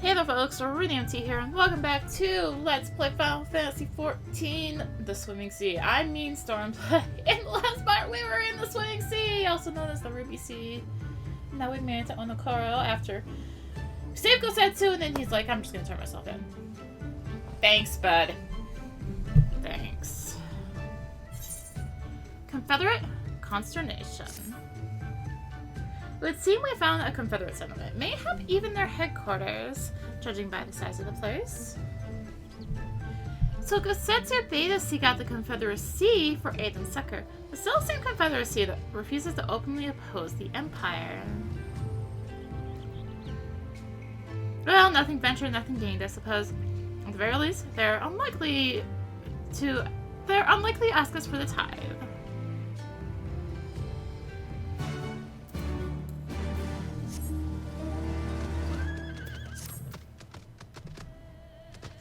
Hey there folks, rinimt here, and welcome back to Let's Play Final Fantasy XIV The Swimming Sea. I mean Stormblood. In the last part we were in the Swimming Sea, also known as the Ruby Sea. Now we made it to Onokoro after Save Gosetsu, and then he's like, I'm just gonna turn myself in. Thanks, bud. Thanks. Confederate Consternation. It would seem we found a Confederate settlement, mayhap even their headquarters, judging by the size of the place. So Gosetsu bade us seek out the Confederacy for aid and succor, the still same Confederacy that refuses to openly oppose the Empire. Well, nothing ventured, nothing gained, I suppose. At the very least, they're unlikely to ask us for the tithe.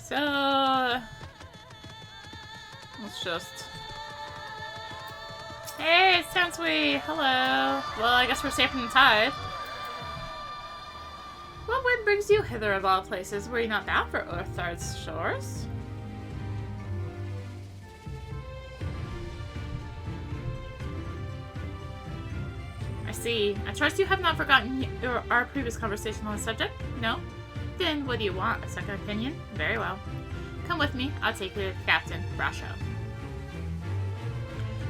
So, let's just... Hey, it's Tansui! Hello! Well, I guess we're safe from the tide. What wind brings you hither of all places? Were you not bound for Aetheryte's shores? I see. I trust you have not forgotten our previous conversation on the subject? No? Then what do you want? A second opinion? Very well. Come with me. I'll take you to Captain Rasho.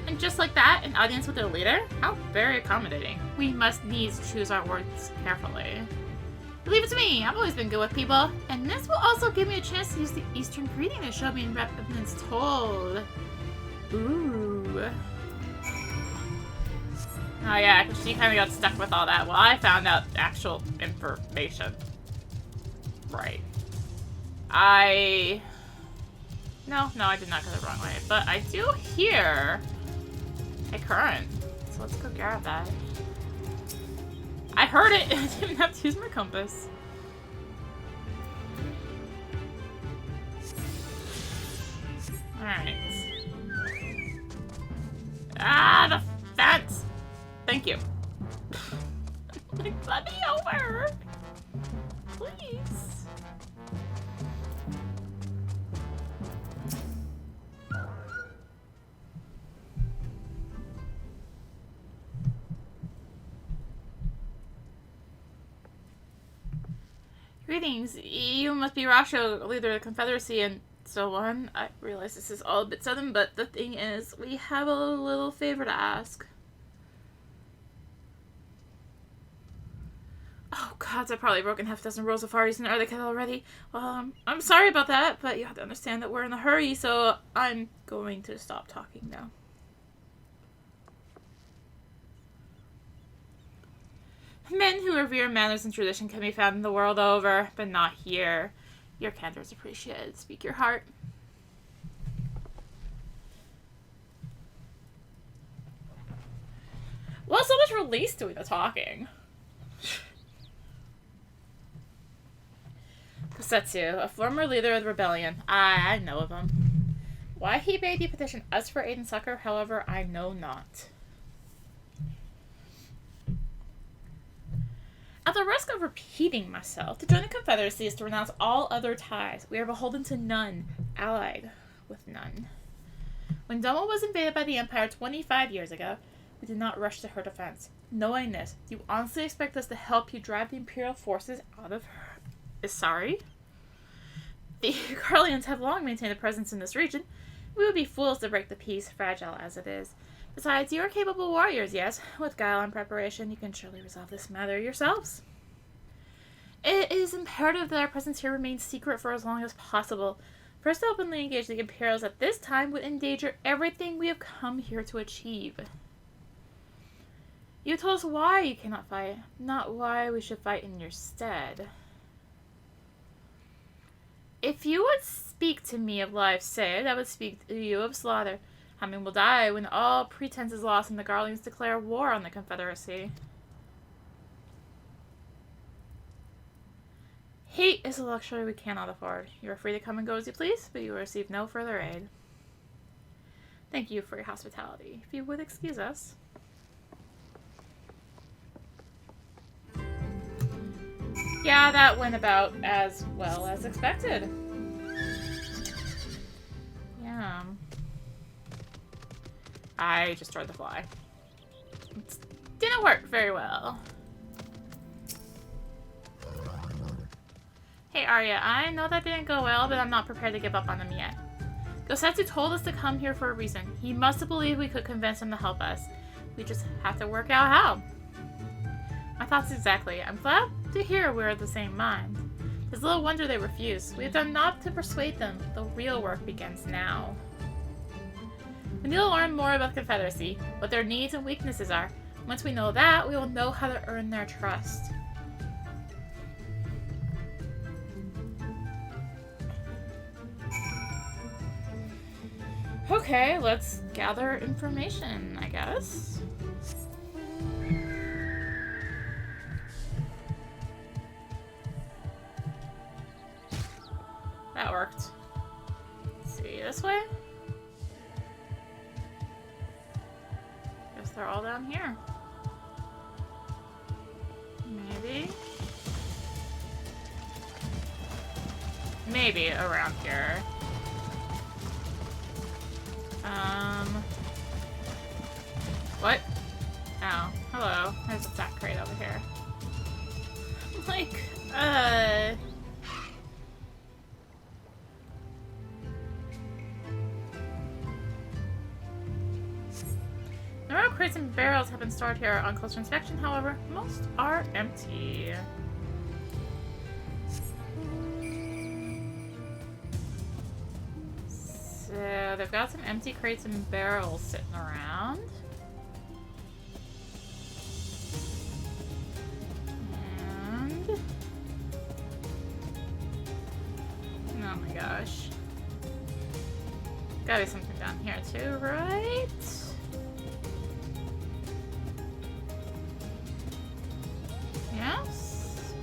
And just like that, an audience with their leader? How very accommodating. We must needs choose our words carefully. Leave it to me. I've always been good with people. And this will also give me a chance to use the Eastern greeting to show me in Repentance Told. Ooh. Oh yeah, because she kind of got stuck with all that. Well, I found out actual information. Right. No, I did not go the wrong way. But I do hear a current. So let's go grab that. I heard it! I didn't even have to use my compass. Alright. Ah, the fence! Thank you. Like, let me over! Please. Greetings. You must be Rasho, leader of the Confederacy, and so on. I realize this is all a bit sudden, but the thing is, we have a little favor to ask. Oh gods, I've probably broken half a dozen rules of Fari's and Etiquette already. I'm sorry about that, but you have to understand that we're in a hurry, so I'm going to stop talking now. Men who revere manners and tradition can be found in the world over, but not here. Your candor is appreciated. Speak your heart. Well, so much release doing the talking. Gosetsu, a former leader of the rebellion. I know of him. Why he bade you petition us for aid and succor, however, I know not. At the risk of repeating myself, to join the Confederacy is to renounce all other ties. We are beholden to none, allied with none. When Doma was invaded by the Empire 25 years ago, we did not rush to her defense. Knowing this, do you honestly expect us to help you drive the Imperial forces out of her? Sorry? The Garleans have long maintained a presence in this region. We would be fools to break the peace, fragile as it is. Besides, you are capable warriors, yes. With guile and preparation, you can surely resolve this matter yourselves. It is imperative that our presence here remains secret for as long as possible. For us to openly engage the Imperials at this time would endanger everything we have come here to achieve. You told us why you cannot fight, not why we should fight in your stead. If you would speak to me of life saved, I would speak to you of slaughter. How many will die when all pretense is lost and the Garleans declare war on the Confederacy? Hate is a luxury we cannot afford. You are free to come and go as you please, but you will receive no further aid. Thank you for your hospitality. If you would excuse us. Yeah, that went about as well as expected. Yeah. I just tried to fly. It didn't work very well. Hey Arya, I know that didn't go well, but I'm not prepared to give up on them yet. Gosetsu told us to come here for a reason. He must have believed we could convince him to help us. We just have to work out how. My thoughts exactly. I'm glad to hear we're of the same mind. It's little wonder they refused. We have done naught to persuade them. The real work begins now. We need to learn more about the Confederacy, what their needs and weaknesses are. Once we know that, we will know how to earn their trust. Okay, let's gather information, I guess. That worked. Let's see, this way? Guess they're all down here. Maybe? Maybe around here. What? Oh, hello. There's a sack crate over here. Like, The number of crates and barrels have been stored here on closer inspection, however, most are empty. So they've got some empty crates and barrels sitting around. And... oh my gosh. Gotta be something down here too, right? Yes?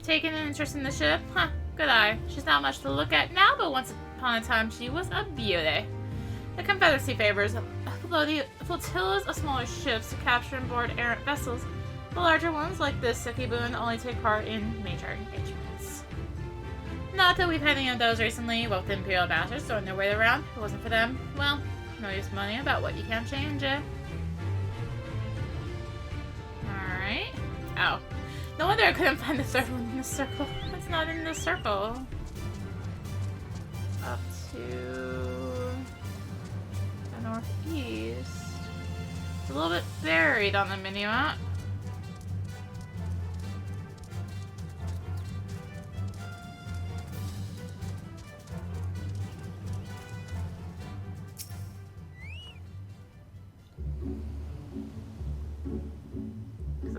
Taking an interest in the ship? Huh, good eye. She's not much to look at now, but once upon a time she was a beauty. The Confederacy favors flotillas of smaller ships to capture and board errant vessels. The larger ones, like this Sekibun, only take part in major engagements. Not that we've had any of those recently, with the Imperial bastards throwing their weight around. If it wasn't for them, well, no use money about what you can't change it. Alright. Oh. No wonder I couldn't find the third one in the circle. It's not in the circle. Up to the northeast. It's a little bit buried on the mini-map.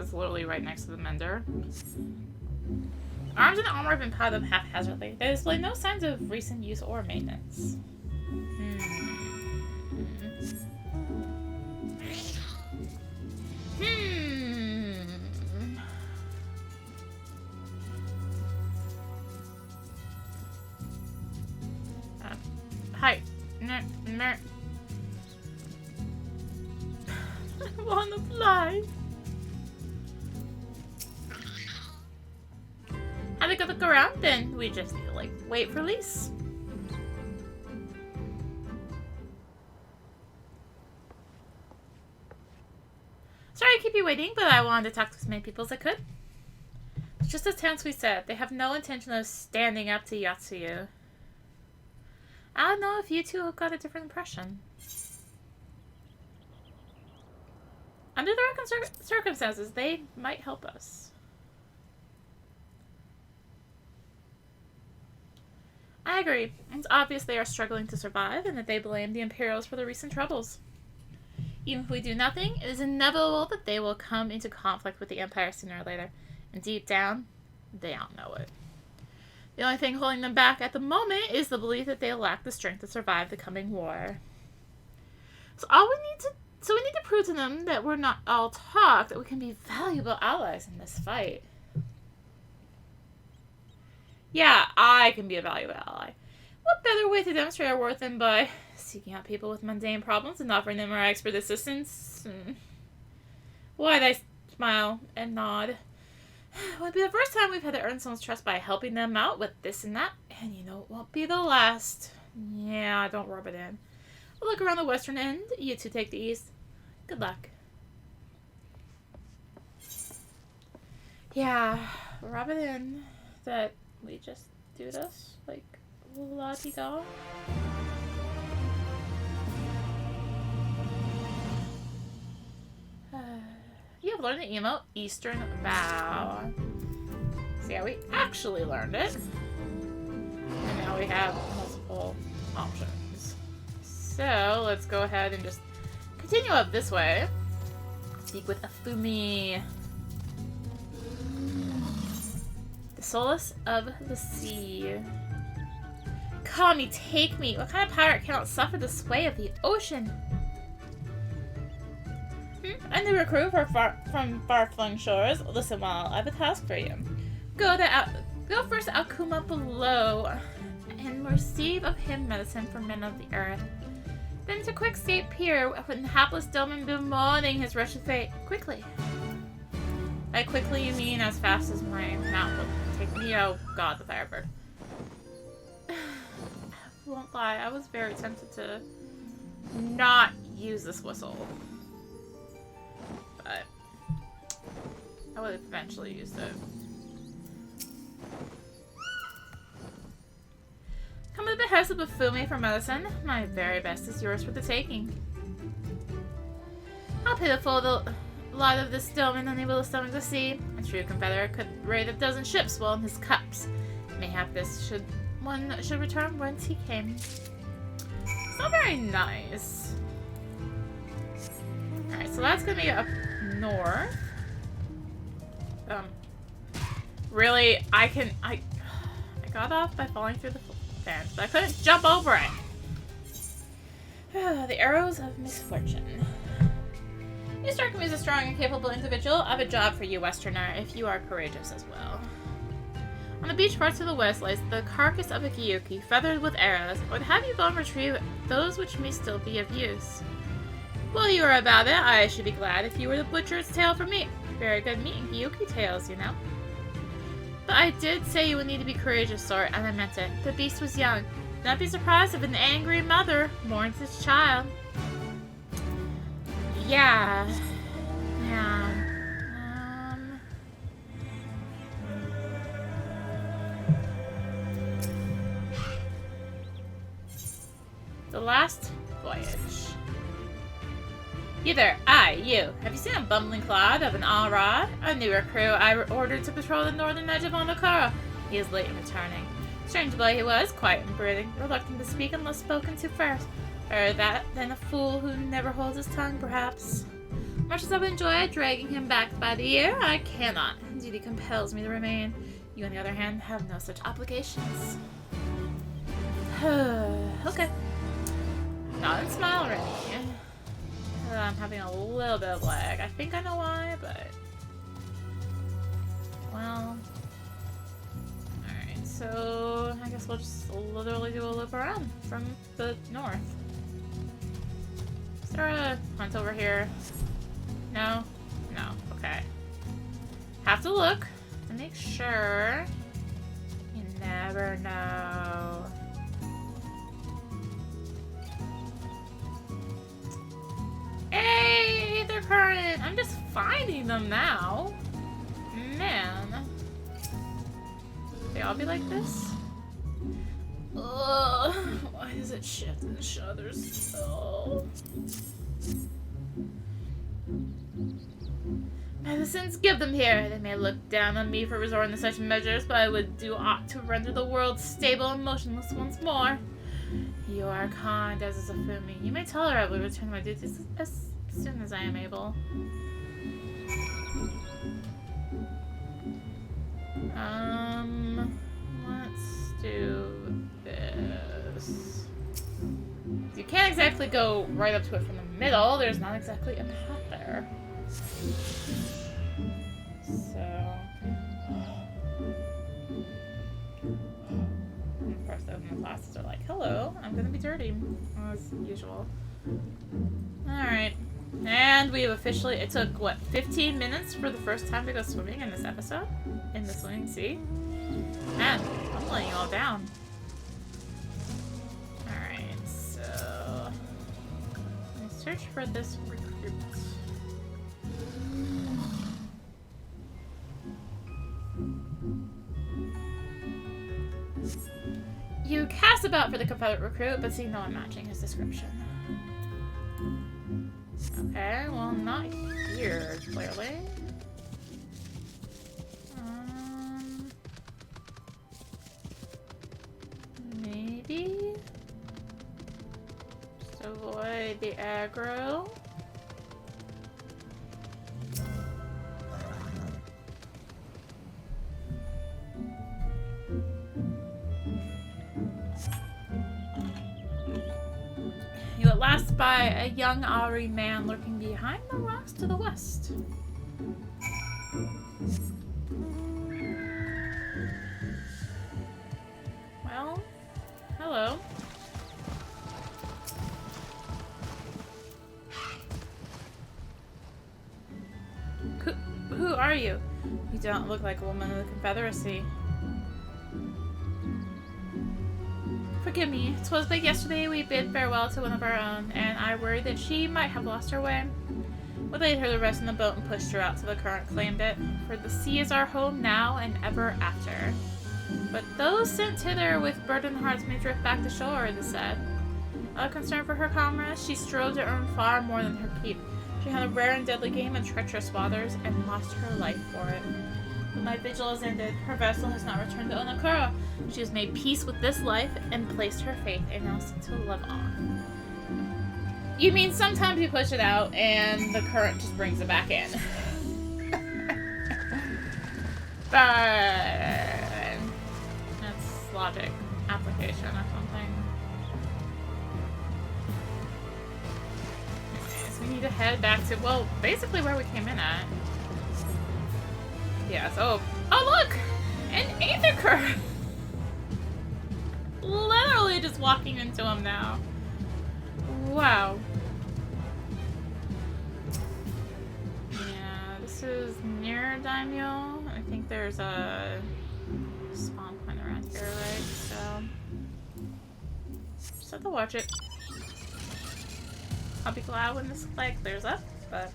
It's literally right next to the mender. Arms and armor have been piled up haphazardly. They display no signs of recent use or maintenance. Hi. I wanna fly. Have a good look around, then we just need to, like, wait for release. Sorry to keep you waiting, but I wanted to talk to as many people as I could. It's just as Tansui said, they have no intention of standing up to Yatsuyu. I don't know if you two have got a different impression. Under the right circumstances, they might help us. I agree. It's obvious they are struggling to survive and that they blame the Imperials for the recent troubles. Even if we do nothing, it is inevitable that they will come into conflict with the Empire sooner or later. And deep down, they all know it. The only thing holding them back at the moment is the belief that they lack the strength to survive the coming war. So we need to prove to them that we're not all talk, that we can be valuable allies in this fight. Yeah, I can be a valuable ally. What better way to demonstrate our worth than by seeking out people with mundane problems and offering them our expert assistance? Why'd I smile and nod? It won't be the first time we've had to earn someone's trust by helping them out with this and that, and you know it won't be the last. Yeah, don't rub it in. We'll look around the western end. You two take the east. Good luck. Yeah, rub it in that we just do this, like, la-di-da. You have learned the emote Eastern Vow. See how we actually learned it. And now we have multiple options. So, let's go ahead and just continue up this way. Speak with Afumi. The solace of the sea. Call me, take me. What kind of pirate cannot suffer the sway of the ocean? A new recruit from far-flung shores. Listen, while I have a task for you. Go first to Akuma below and receive of him medicine for men of the earth. Then to Quickscape Pier when the hapless Delman bemoaning his wretched fate. Quickly. By quickly you mean as fast as my mount will take me. Oh god, the Firebird. I won't lie, I was very tempted to not use this whistle. But I would have eventually used it. Come to the house of Bafumi for medicine. My very best is yours for the taking. How pitiful the lot of this stillman unable to stomach the sea. A true confederate could raid a dozen ships while in his cups. Mayhap this should return whence he came. It's not very nice. Alright, so that's gonna be up north. Really, I got off by falling through the fence, but I couldn't jump over it. The arrows of misfortune. You strike me as a strong and capable individual. I have a job for you, Westerner, if you are courageous as well. On the beach far to the west lies the carcass of a Gyuki, feathered with arrows. I would have you go and retrieve those which may still be of use. While you are about it, I should be glad if you were to butcher its tail for meat. Very good meat and Gyuki tails, you know. But I did say you would need to be courageous, sort, and I meant it. The beast was young. Do not be surprised if an angry mother mourns its child. Yeah. The last voyage. You there, you. Have you seen a bumbling clod of an Alrod? A new recruit I ordered to patrol the northern edge of Onokoro. He is late in returning. Strange boy he was, quiet and brooding, reluctant to speak unless spoken to first. Better that than a fool who never holds his tongue, perhaps. Much as I would enjoy dragging him back by the ear, I cannot. Duty compels me to remain. You, on the other hand, have no such obligations. Okay. Nod and smile already. I'm having a little bit of lag. I think I know why, but... Well... Alright, so... I guess we'll just literally do a loop around from the north. Is there a hunt over here? No? No. Okay. Have to look to make sure. You never know. Hey, they're current. I'm just finding them now. Man. They all be like this? Ugh. Why does it shift and shudders so? Medicines, give them here. They may look down on me for resorting to such measures, but I would do aught to render the world stable and motionless once more. You are kind, as is Afumi. You may tell her I will return to my duties as soon as I am able. Let's do this. You can't exactly go right up to it from the middle. There's not exactly a path there. So... Of course, the classes are like party, as usual. Alright. And we have officially, it took, what, 15 minutes for the first time to go swimming in this episode? In the swimming sea? Man, I'm letting you all down. Alright, so... let me search for this recruit. You cast about for the Confederate recruit, but see no one matching his description. Okay, well, not here, clearly. Maybe? Just avoid the aggro. You at last spy a young Ari man lurking behind the rocks to the west. Well, hello. Who are you? You don't look like a woman of the Confederacy. Forgive me. 'Twas but yesterday we bid farewell to one of our own, and I worried that she might have lost her way. We laid her to rest in the boat and pushed her out so the current claimed it, for the sea is our home now and ever after. But those sent hither with burdened hearts may drift back to shore, it is said. Out of concern for her comrades, she strove to earn far more than her keep. She had a rare and deadly game in treacherous waters, and lost her life for it. But my vigil is ended. Her vessel has not returned to Onokoro. She has made peace with this life and placed her faith in us to live on. You mean sometimes you push it out and the current just brings it back in? But that's logic application or something. Okay, so we need to head back to, well, basically where we came in at. Yes. Oh, look! An Aetheryte! Literally just walking into him now. Wow. Yeah, this is near Daimyo. I think there's a spawn point around here, right? So just have to watch it. I'll be glad when this flag clears up, but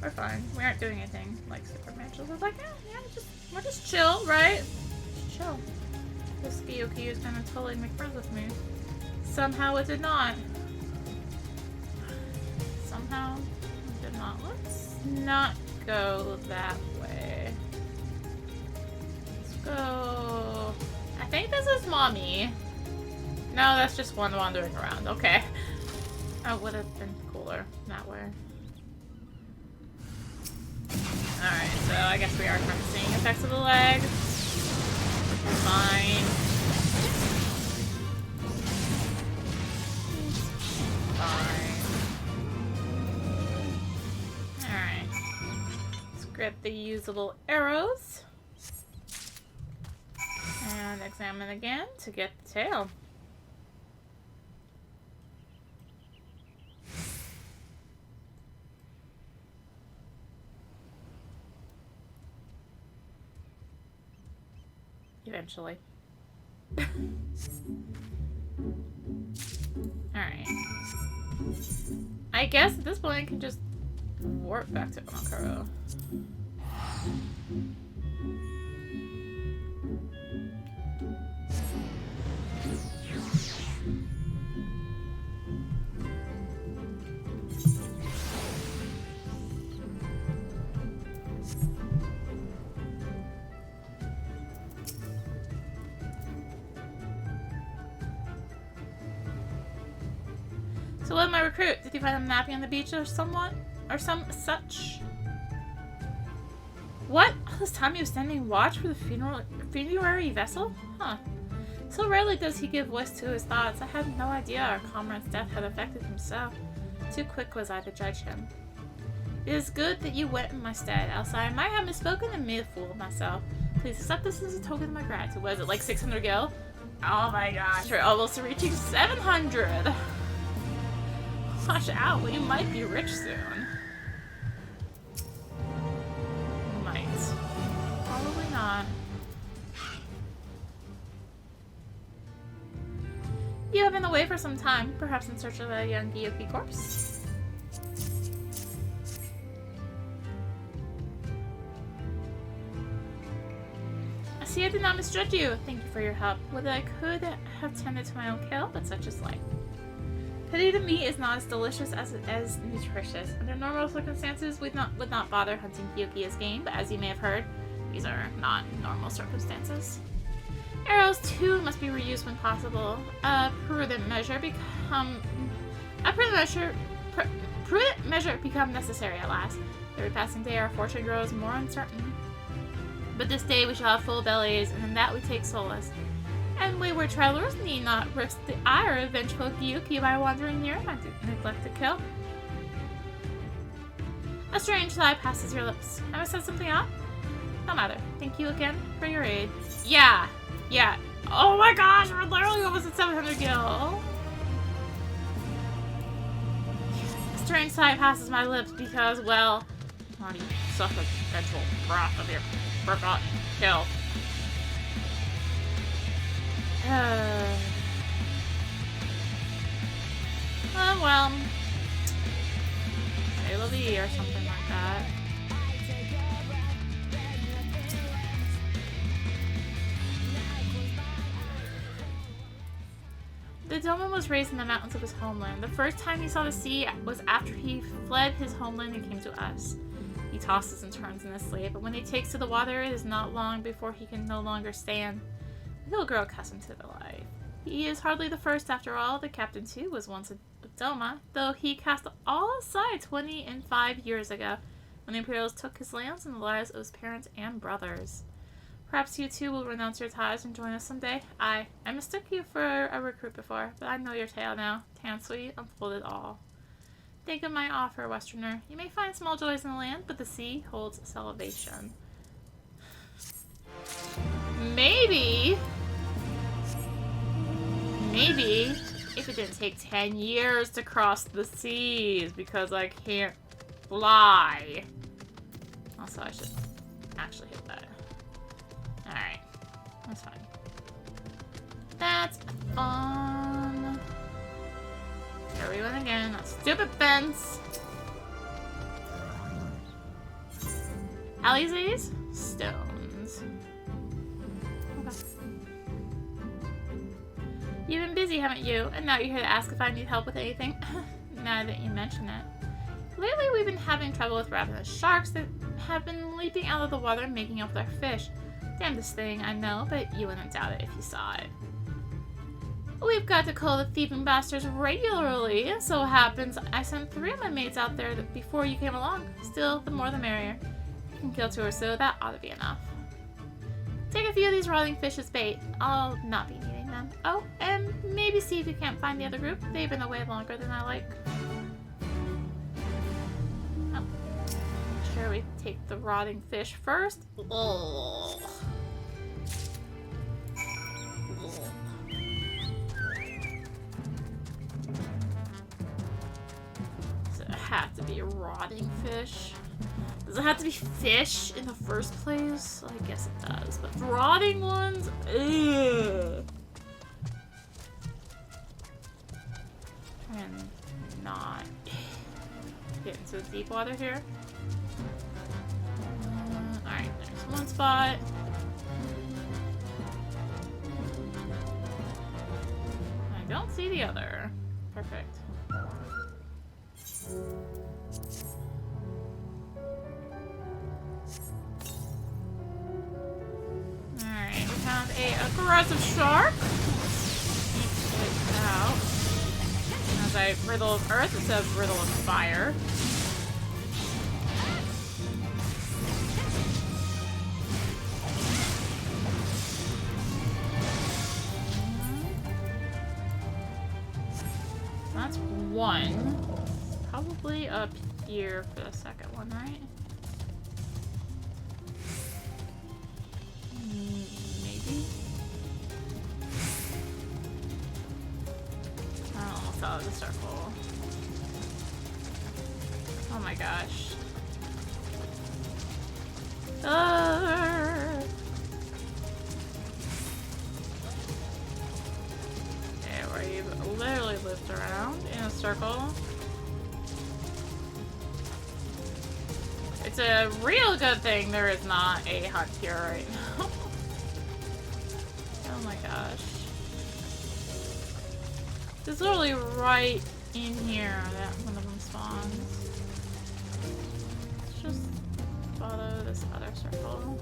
we're fine. We aren't doing anything like Superman. I was like, yeah, we're just chill, right? Just chill. This Gyoki is gonna totally make friends with me. Somehow it did not. Somehow it did not. Let's not go that way. Let's go. I think this is Mommy. No, that's just one wandering around. Okay. That would have been cooler that way. Alright, so I guess we are kind of seeing effects of the leg. Fine. Fine. Alright. Let's grab the usable arrows. And examine again to get the tail. Eventually. Alright. I guess at this point I can just warp back to Onokoro. So what, my recruit? Did you find him napping on the beach or somewhat? Or some such? What? All this time he was standing watch for the funerary vessel? Huh. So rarely does he give voice to his thoughts. I had no idea our comrade's death had affected him so. Too quick was I to judge him. It is good that you went in my stead, else I might have misspoken and made a fool of myself. Please accept this as a token of my gratitude. What is it, like 600 gil? Oh my gosh, we're almost reaching 700. Watch out, we might be rich soon. Might. Probably not. You have been away for some time, perhaps in search of a young Gyuki corpse. I see I did not misjudge you. Thank you for your help. Whether I could have tended to my own kill, but such is life. Pity the meat is not as delicious as nutritious. Under normal circumstances, we would not bother hunting Gyuki as game, but as you may have heard, these are not normal circumstances. Arrows, too, must be reused when possible. Prudent measure become necessary at last. Every passing day, our fortune grows more uncertain. But this day we shall have full bellies, and in that we take solace. And wayward travelers need not risk the ire of vengeful Gyuki by wandering near my neglected kill. A strange sigh passes your lips. Have I said something odd? No matter. Thank you again for your aid. Yeah. Yeah. Oh my gosh, we're literally almost at 700 gil. A strange sigh passes my lips because, well, how do you suffer vengeful wrath of your forgotten kill? Well, it'll be or something like that. The Doman was raised in the mountains of his homeland. The first time he saw the sea was after he fled his homeland and came to us. He tosses and turns in his sleep, but when he takes to the water, it is not long before he can no longer stand. He'll grow accustomed to the life. He is hardly the first, after all. The captain, too, was once a Doma, though he cast all aside 25 years ago, when the Imperials took his lands and the lives of his parents and brothers. Perhaps you, too, will renounce your ties and join us someday. I mistook you for a recruit before, but I know your tale now. Tansui unfolded all. Think of my offer, Westerner. You may find small joys in the land, but the sea holds salvation. Maybe, if it didn't take 10 years to cross the seas, because I can't fly. Also, I should actually hit that. Alright. That's fine. That's fun. There we went again. That stupid fence. Alizés? Stones. Okay. You've been busy, haven't you? And now you're here to ask if I need help with anything? Now that you mention it. Lately, we've been having trouble with ravenous sharks that have been leaping out of the water and making off with our fish. Damnedest thing, I know, but you wouldn't doubt it if you saw it. We've got to call the thieving bastards regularly. It so happens I sent 3 of my mates out there before you came along. Still, the more the merrier. You can kill 2 or so, that ought to be enough. Take a few of these rotting fish as bait. I'll not be needing them. Oh, and maybe see if you can't find the other group. They've been away longer than I like. Oh. Sure, we take the rotting fish first. Ugh. Does it have to be a rotting fish? Does it have to be fish in the first place? I guess it does, but rotting ones? Ugh. And not get into the deep water here. Alright, there's one spot. I don't see the other. Perfect. Alright, we found a aggressive shark. Eat it out. As I riddle of earth, it says riddle of fire. That's one. Probably up here for the second one, right? Maybe. outside of the circle. Oh my gosh. Okay, where you've literally lived around in a circle. It's a real good thing there is not a hunt here right now. Oh my gosh. It's literally right in here that one of them spawns. Let's just follow this other circle.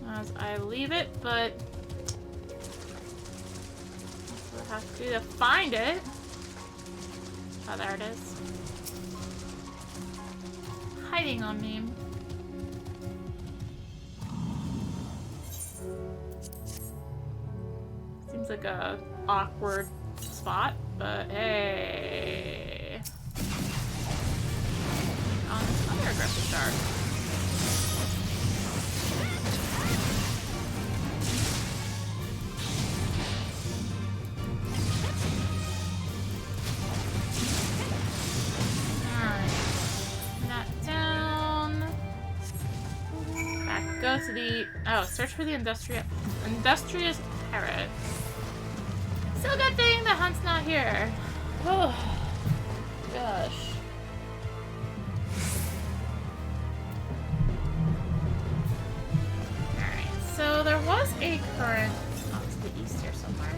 As I leave it, but that's what I have to do to find it. Oh, there it is. Hiding on me. Seems like a awkward spot, but hey. On this other aggressive shark. To the search for the industrious parrot. Still a good thing the hunt's not here. Oh gosh. Alright, so there was a current to the east here somewhere.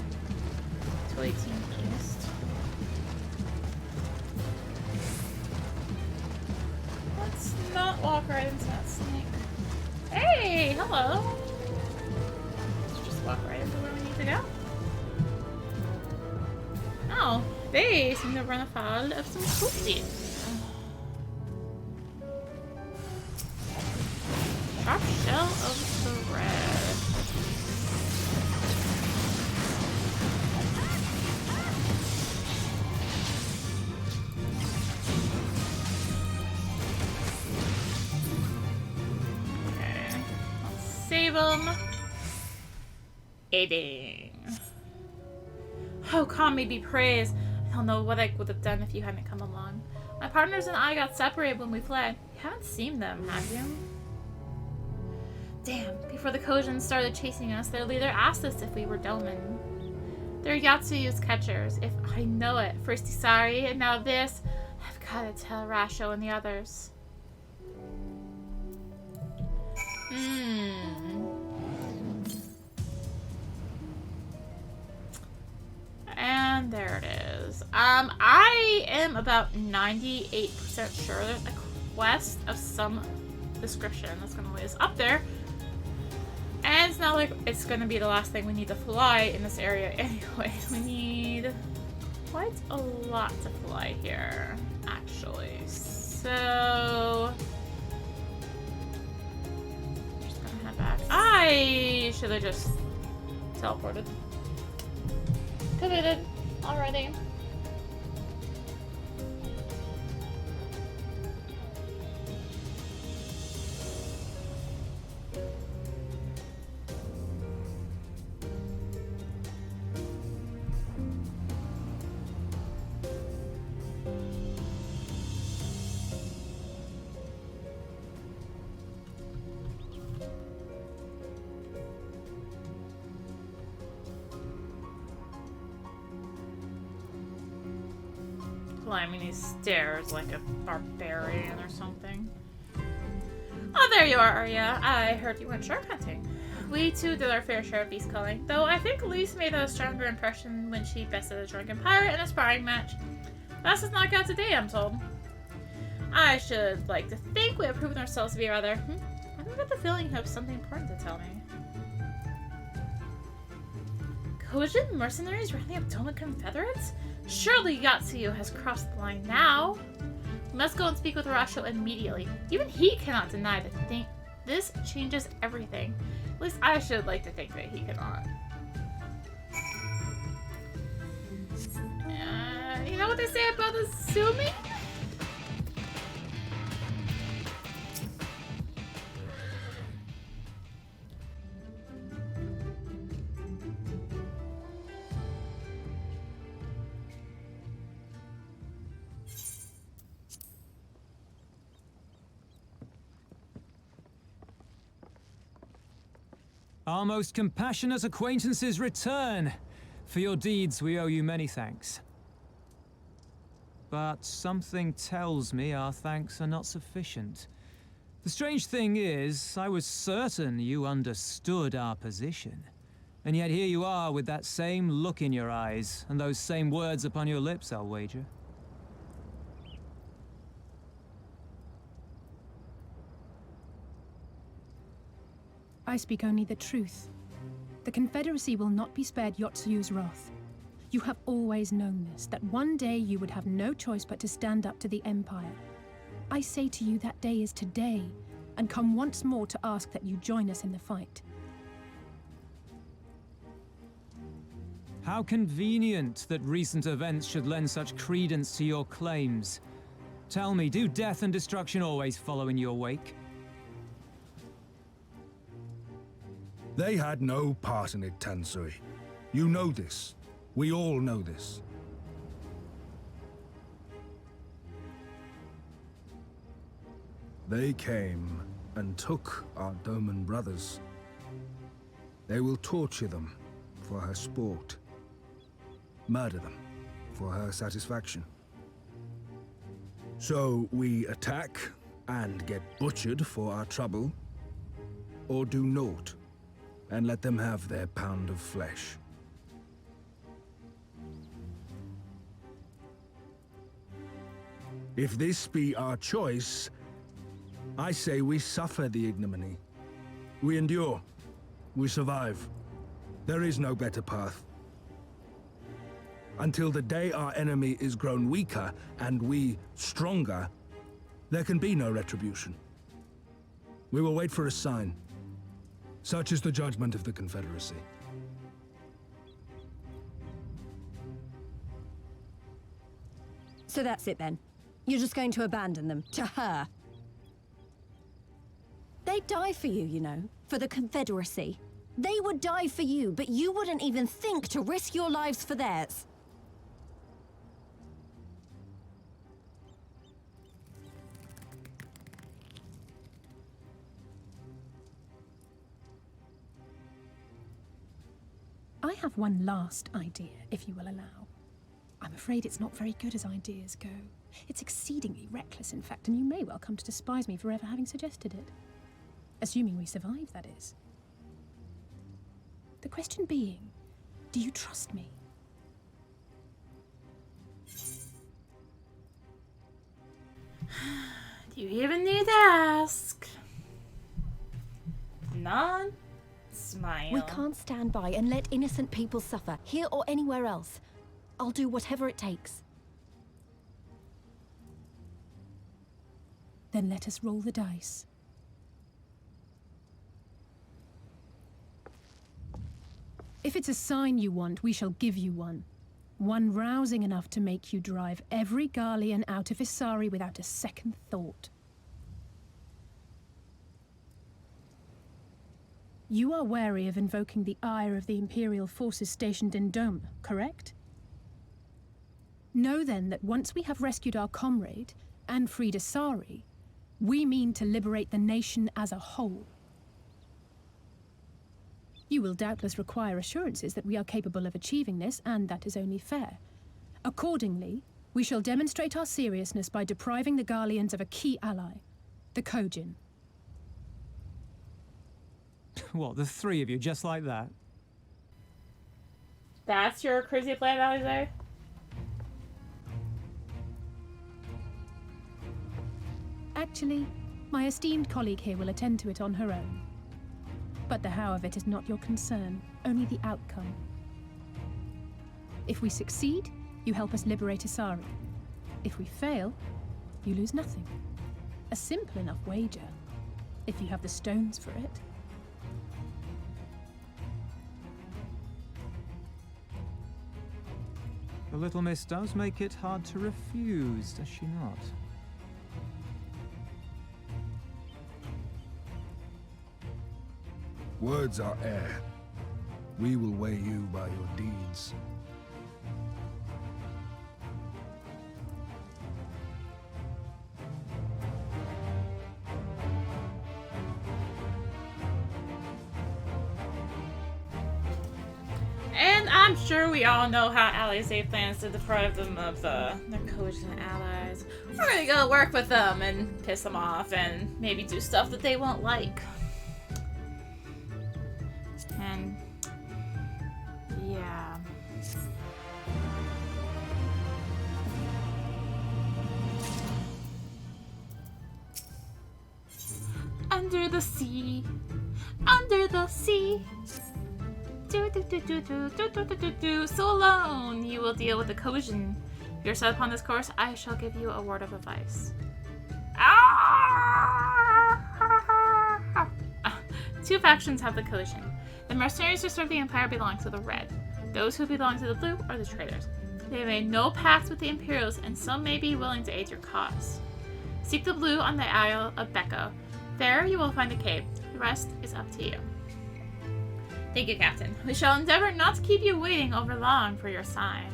218 east. Let's not walk right into that snake. Hey, hello. Let's just walk right into where we need to go. Oh, they seem to run afoul of some spoopsies. Sharp shell of the red. Save him. Aiding. Oh, God may be praised. I don't know what I would have done if you hadn't come along. My partners and I got separated when we fled. You haven't seen them, have you? Damn, before the Kojins started chasing us, their leader asked us if we were Domen. They're Yatsuyu's catchers, if I know it. First Isari, and now this. I've got to tell Rasho and the others. And there it is. I am about 98% sure there's a quest of some description that's gonna lead us up there. And it's not like it's gonna be the last thing we need to fly in this area anyway. We need quite a lot to fly here, actually. So just gonna head back. I should have just teleported. Committed already. Climbing these stairs like a barbarian or something. Oh, there you are, Arya. I heard you went shark hunting. We too did our fair share of beast culling, though I think Elise made a stronger impression when she bested a drunken pirate in a sparring match. That's just not got today, I'm told. I should like to think we have proven ourselves to be rather. I don't get the feeling you have something important to tell me. Kojin mercenaries rounding up Doma Confederates? Surely Yatsuyu has crossed the line now. We must go and speak with Rasho immediately. Even he cannot deny that this changes everything. At least I should like to think that he cannot. You know what they say about assuming? Our most compassionate acquaintances return. For your deeds, we owe you many thanks. But something tells me our thanks are not sufficient. The strange thing is, I was certain you understood our position. And yet here you are with that same look in your eyes, and those same words upon your lips, I'll wager. I speak only the truth. The Confederacy will not be spared Yotsuyu's wrath. You have always known this, that one day you would have no choice but to stand up to the Empire. I say to you that day is today, and come once more to ask that you join us in the fight. How convenient that recent events should lend such credence to your claims. Tell me, do death and destruction always follow in your wake? They had no part in it, Tansui. You know this. We all know this. They came and took our Doman brothers. They will torture them for her sport. Murder them for her satisfaction. So we attack and get butchered for our trouble, or do naught and let them have their pound of flesh. If this be our choice, I say we suffer the ignominy. We endure. We survive. There is no better path. Until the day our enemy is grown weaker and we stronger, there can be no retribution. We will wait for a sign. Such is the judgment of the Confederacy. So that's it then. You're just going to abandon them to her. They'd die for you, you know, for the Confederacy. They would die for you, but you wouldn't even think to risk your lives for theirs. I have one last idea, if you will allow. I'm afraid it's not very good as ideas go. It's exceedingly reckless, in fact, and you may well come to despise me for ever having suggested it. Assuming we survive, that is. The question being, do you trust me? Do you even need to ask? None? Smile. We can't stand by and let innocent people suffer, here or anywhere else. I'll do whatever it takes. Then let us roll the dice. If it's a sign you want, we shall give you one. One rousing enough to make you drive every Garlean out of Isari without a second thought. You are wary of invoking the ire of the Imperial forces stationed in Dome, correct? Know then that once we have rescued our comrade and freed Isari, we mean to liberate the nation as a whole. You will doubtless require assurances that we are capable of achieving this, and that is only fair. Accordingly, we shall demonstrate our seriousness by depriving the Garleans of a key ally, the Kojin. What, the three of you, just like that? That's your crazy plan, Alize? Actually, my esteemed colleague here will attend to it on her own. But the how of it is not your concern, only the outcome. If we succeed, you help us liberate Isari. If we fail, you lose nothing. A simple enough wager, if you have the stones for it. The little miss does make it hard to refuse, does she not? Words are air. We will weigh you by your deeds. I'm sure we all know how Alizé plans to deprive them of their Kojin allies. We're gonna go work with them and piss them off and maybe do stuff that they won't like. And yeah. Under the sea, under the sea. So alone, you will deal with the Kojin. If you're set upon this course, I shall give you a word of advice. Two factions have the Kojin. The mercenaries who serve the Empire belong to the red. Those who belong to the blue are the traitors. They have made no pact with the Imperials, and some may be willing to aid your cause. Seek the blue on the Isle of Beko. There you will find a cave. The rest is up to you. Thank you, Captain. We shall endeavor not to keep you waiting over long for your sign.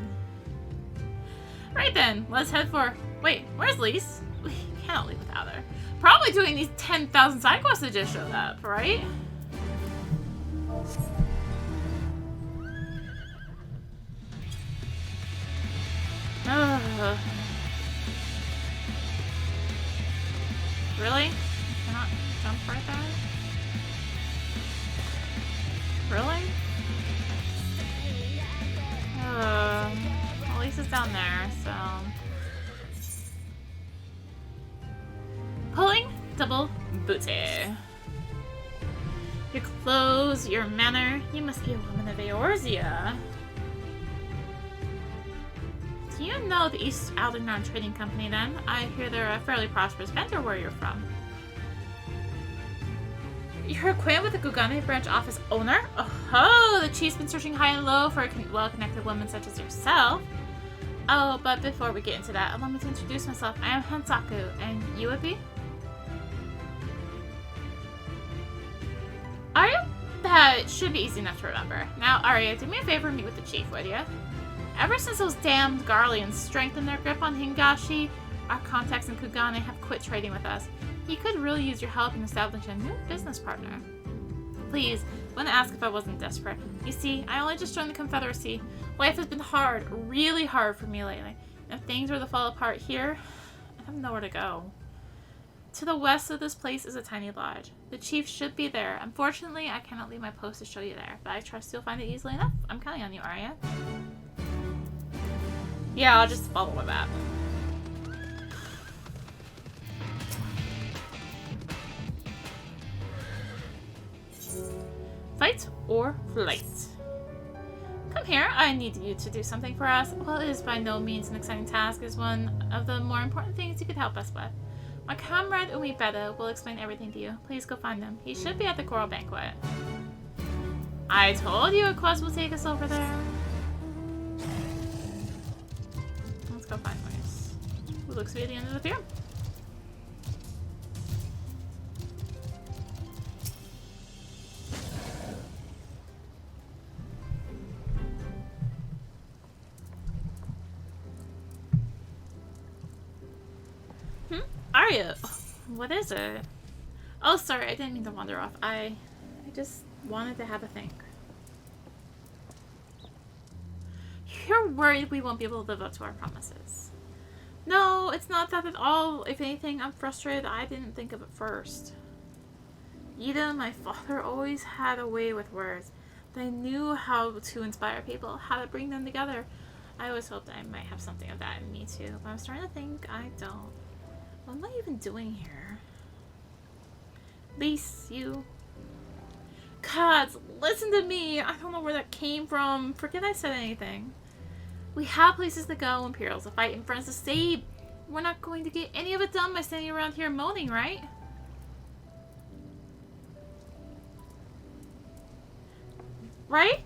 Right then, let's head for... Wait, where's Lise? We cannot leave without her. Probably doing these 10,000 side quests that just showed up, right? Ugh. Really? Cannot jump right there? Really? At least it's down there, so... Pulling double booty. Your clothes, your manner, you must be a woman of Eorzea. Do you know the East Aldernon Trading Company then? I hear they're a fairly prosperous vendor where you're from. You're acquainted with the Kugane branch office owner? Oh, the chief's been searching high and low for a well-connected woman such as yourself. Oh, but before we get into that, allow me to introduce myself. I am Hansaku, and you would be? Arya? That should be easy enough to remember. Now, Arya, do me a favor and meet with the chief, would you? Ever since those damned Garleans strengthened their grip on Hingashi, our contacts in Kugane have quit trading with us. He could really use your help in establishing a new business partner. Please, wouldn't ask if I wasn't desperate. You see, I only just joined the Confederacy. Life has been hard, really hard for me lately. If things were to fall apart here, I have nowhere to go. To the west of this place is a tiny lodge. The chief should be there. Unfortunately, I cannot leave my post to show you there, but I trust you'll find it easily enough. I'm counting on you, Arya. Yeah, I'll just follow a map. Fight or flight? Come here, I need you to do something for us. Well, it is by no means an exciting task. It is one of the more important things you could help us with. My comrade Umibeta will explain everything to you. Please go find him. He should be at the choral banquet. I told you a quest will take us over there. Let's go find Maurice, who looks to be at the end of the pier. Arya, what is it? Oh, sorry, I didn't mean to wander off. I just wanted to have a think. You're worried we won't be able to live up to our promises. No, it's not that at all. If anything, I'm frustrated I didn't think of it first. Ida, my father, always had a way with words. They knew how to inspire people, how to bring them together. I always hoped I might have something of that in me too, but I'm starting to think I don't. What am I even doing here? Lise, you... Gods, listen to me! I don't know where that came from. Forget I said anything. We have places to go, Imperials to fight, and friends to save. We're not going to get any of it done by standing around here moaning, right? Right?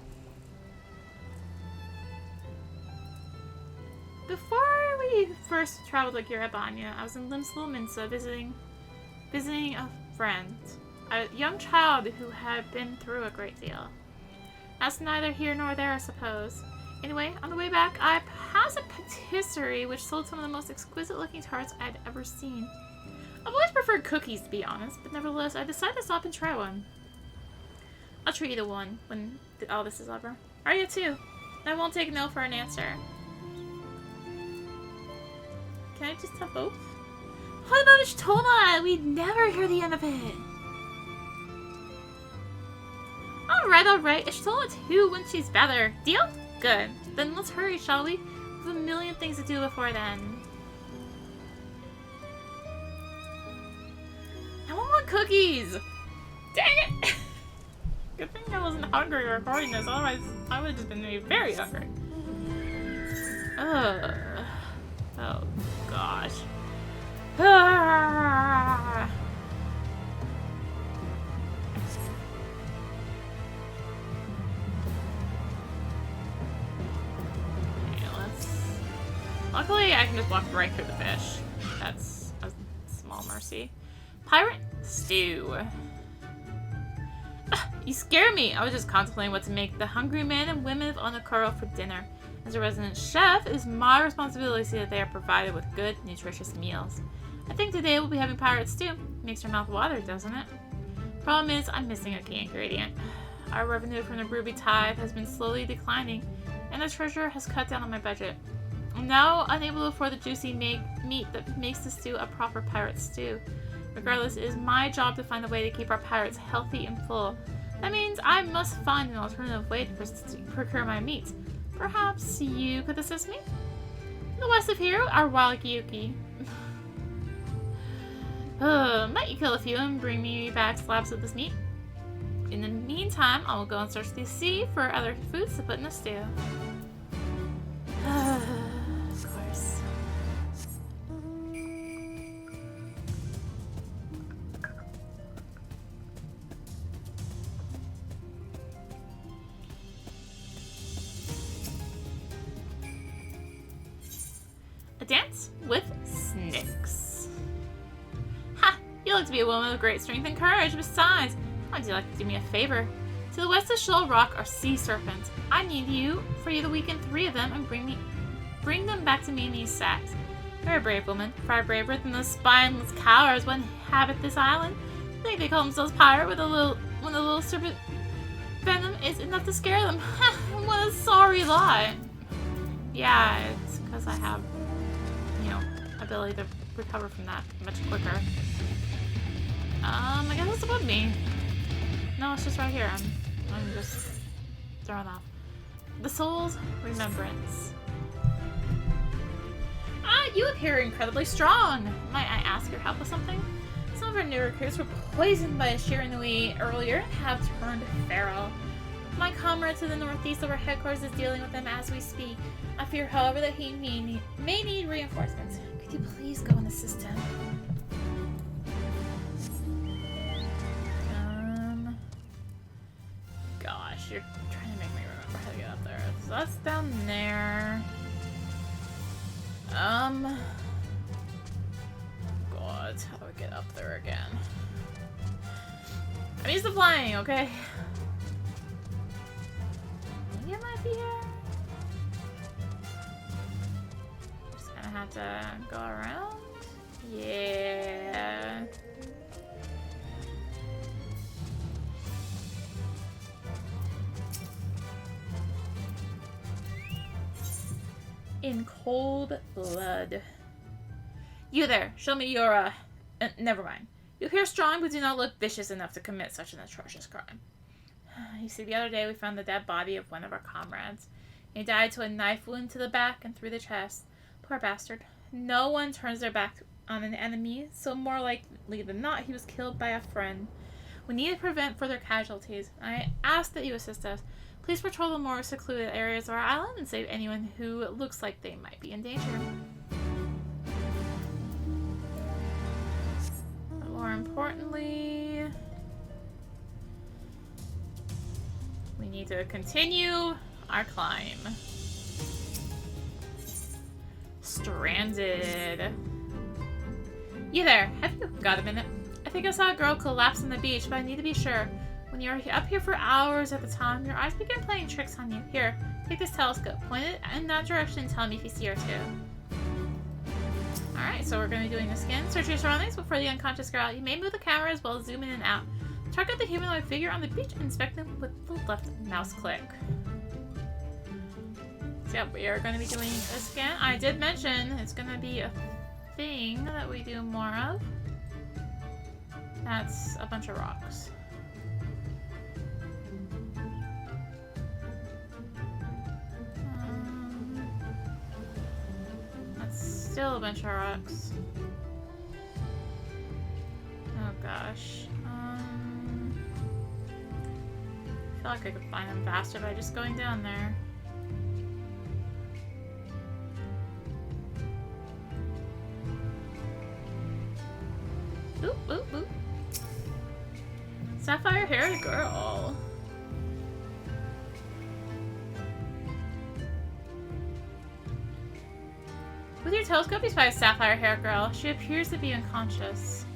Before we first traveled to Girabanya, I was in Limslominsa visiting a friend. A young child who had been through a great deal. That's neither here nor there, I suppose. Anyway, on the way back, I passed a patisserie which sold some of the most exquisite-looking tarts I'd ever seen. I've always preferred cookies, to be honest, but nevertheless, I decided to stop and try one. I'll treat you to one when all this is over. Arya too. I won't take no for an answer. Can I just have both? What about Ishtona? We'd never hear the end of it. Alright. Ishtona too when she's better. Deal? Good. Then let's hurry, shall we? We have a million things to do before then. I want more cookies! Dang it! Good thing I wasn't hungry recording this, otherwise I would have just been very hungry. Ugh. Oh gosh. Ah. Okay, luckily I can just walk right through the fish. That's a small mercy. Pirate stew. You scare me! I was just contemplating what to make the hungry men and women of Onokoro for dinner. As a resident chef, it is my responsibility to see that they are provided with good, nutritious meals. I think today we'll be having pirate stew. Makes your mouth water, doesn't it? Problem is, I'm missing a key ingredient. Our revenue from the Ruby Tithe has been slowly declining, and the treasurer has cut down on my budget. I'm now unable to afford the juicy meat that makes the stew a proper pirate stew. Regardless, it is my job to find a way to keep our pirates healthy and full. That means I must find an alternative way to procure my meat. Perhaps you could assist me? In the west of here are wild Gyuki. Might you kill a few and bring me back slabs of this meat? In the meantime, I will go and search the sea for other foods to put in the stew. Of course. A dance with snakes. Ha! You look to be a woman of great strength and courage. Besides, would you like to do me a favor? To the west of Shoal Rock are sea serpents. I need for you to weaken 3 of them and bring them back to me in these sacks. You're a brave woman, far braver than those spineless cowards who inhabit this island. I think they call themselves pirate when the little serpent venom is enough to scare them. What a sorry lie. Yeah, it's because I have, ability to recover from that much quicker. I guess it's above me. No, it's just right here. I'm just thrown off. The Soul's Remembrance. You appear incredibly strong. Might I ask your help with something? Some of our new recruits were poisoned by a Shiranui earlier and have turned feral. My comrade to the northeast of our headquarters is dealing with them as we speak. I fear, however, that he may need reinforcements. Could you please go and assist him? Gosh, you're trying to make me remember how to get up there. So that's down there. God, how do I get up there again? I'm used to flying, okay? Maybe it might be here. Just gonna have to go around. Yeah. In cold blood. You there, show me your, never mind. You appear strong, but do not look vicious enough to commit such an atrocious crime. You see, the other day we found the dead body of one of our comrades. He died to a knife wound to the back and through the chest. Poor bastard. No one turns their back on an enemy, so more likely than not, he was killed by a friend. We need to prevent further casualties. I ask that you assist us. Please patrol the more secluded areas of our island and save anyone who looks like they might be in danger. But more importantly, we need to continue our climb. Stranded. You there, have you got a minute? I think I saw a girl collapse on the beach, but I need to be sure. When you're up here for hours at a time, your eyes begin playing tricks on you. Here, take this telescope, point it in that direction and tell me if you see her too. Alright, so we're going to be doing this again. Search your surroundings before the unconscious girl. You may move the camera as well as zoom in and out. Target the humanoid figure on the beach and inspect them with the left mouse click. So yeah, we are going to be doing this again. I did mention it's going to be a thing that we do more of. That's a bunch of rocks. That's still a bunch of rocks. Oh gosh. I feel like I could find them faster by just going down there. Oop, oop, oop. Sapphire-haired girl. With your telescope, you spy a sapphire-haired girl. She appears to be unconscious.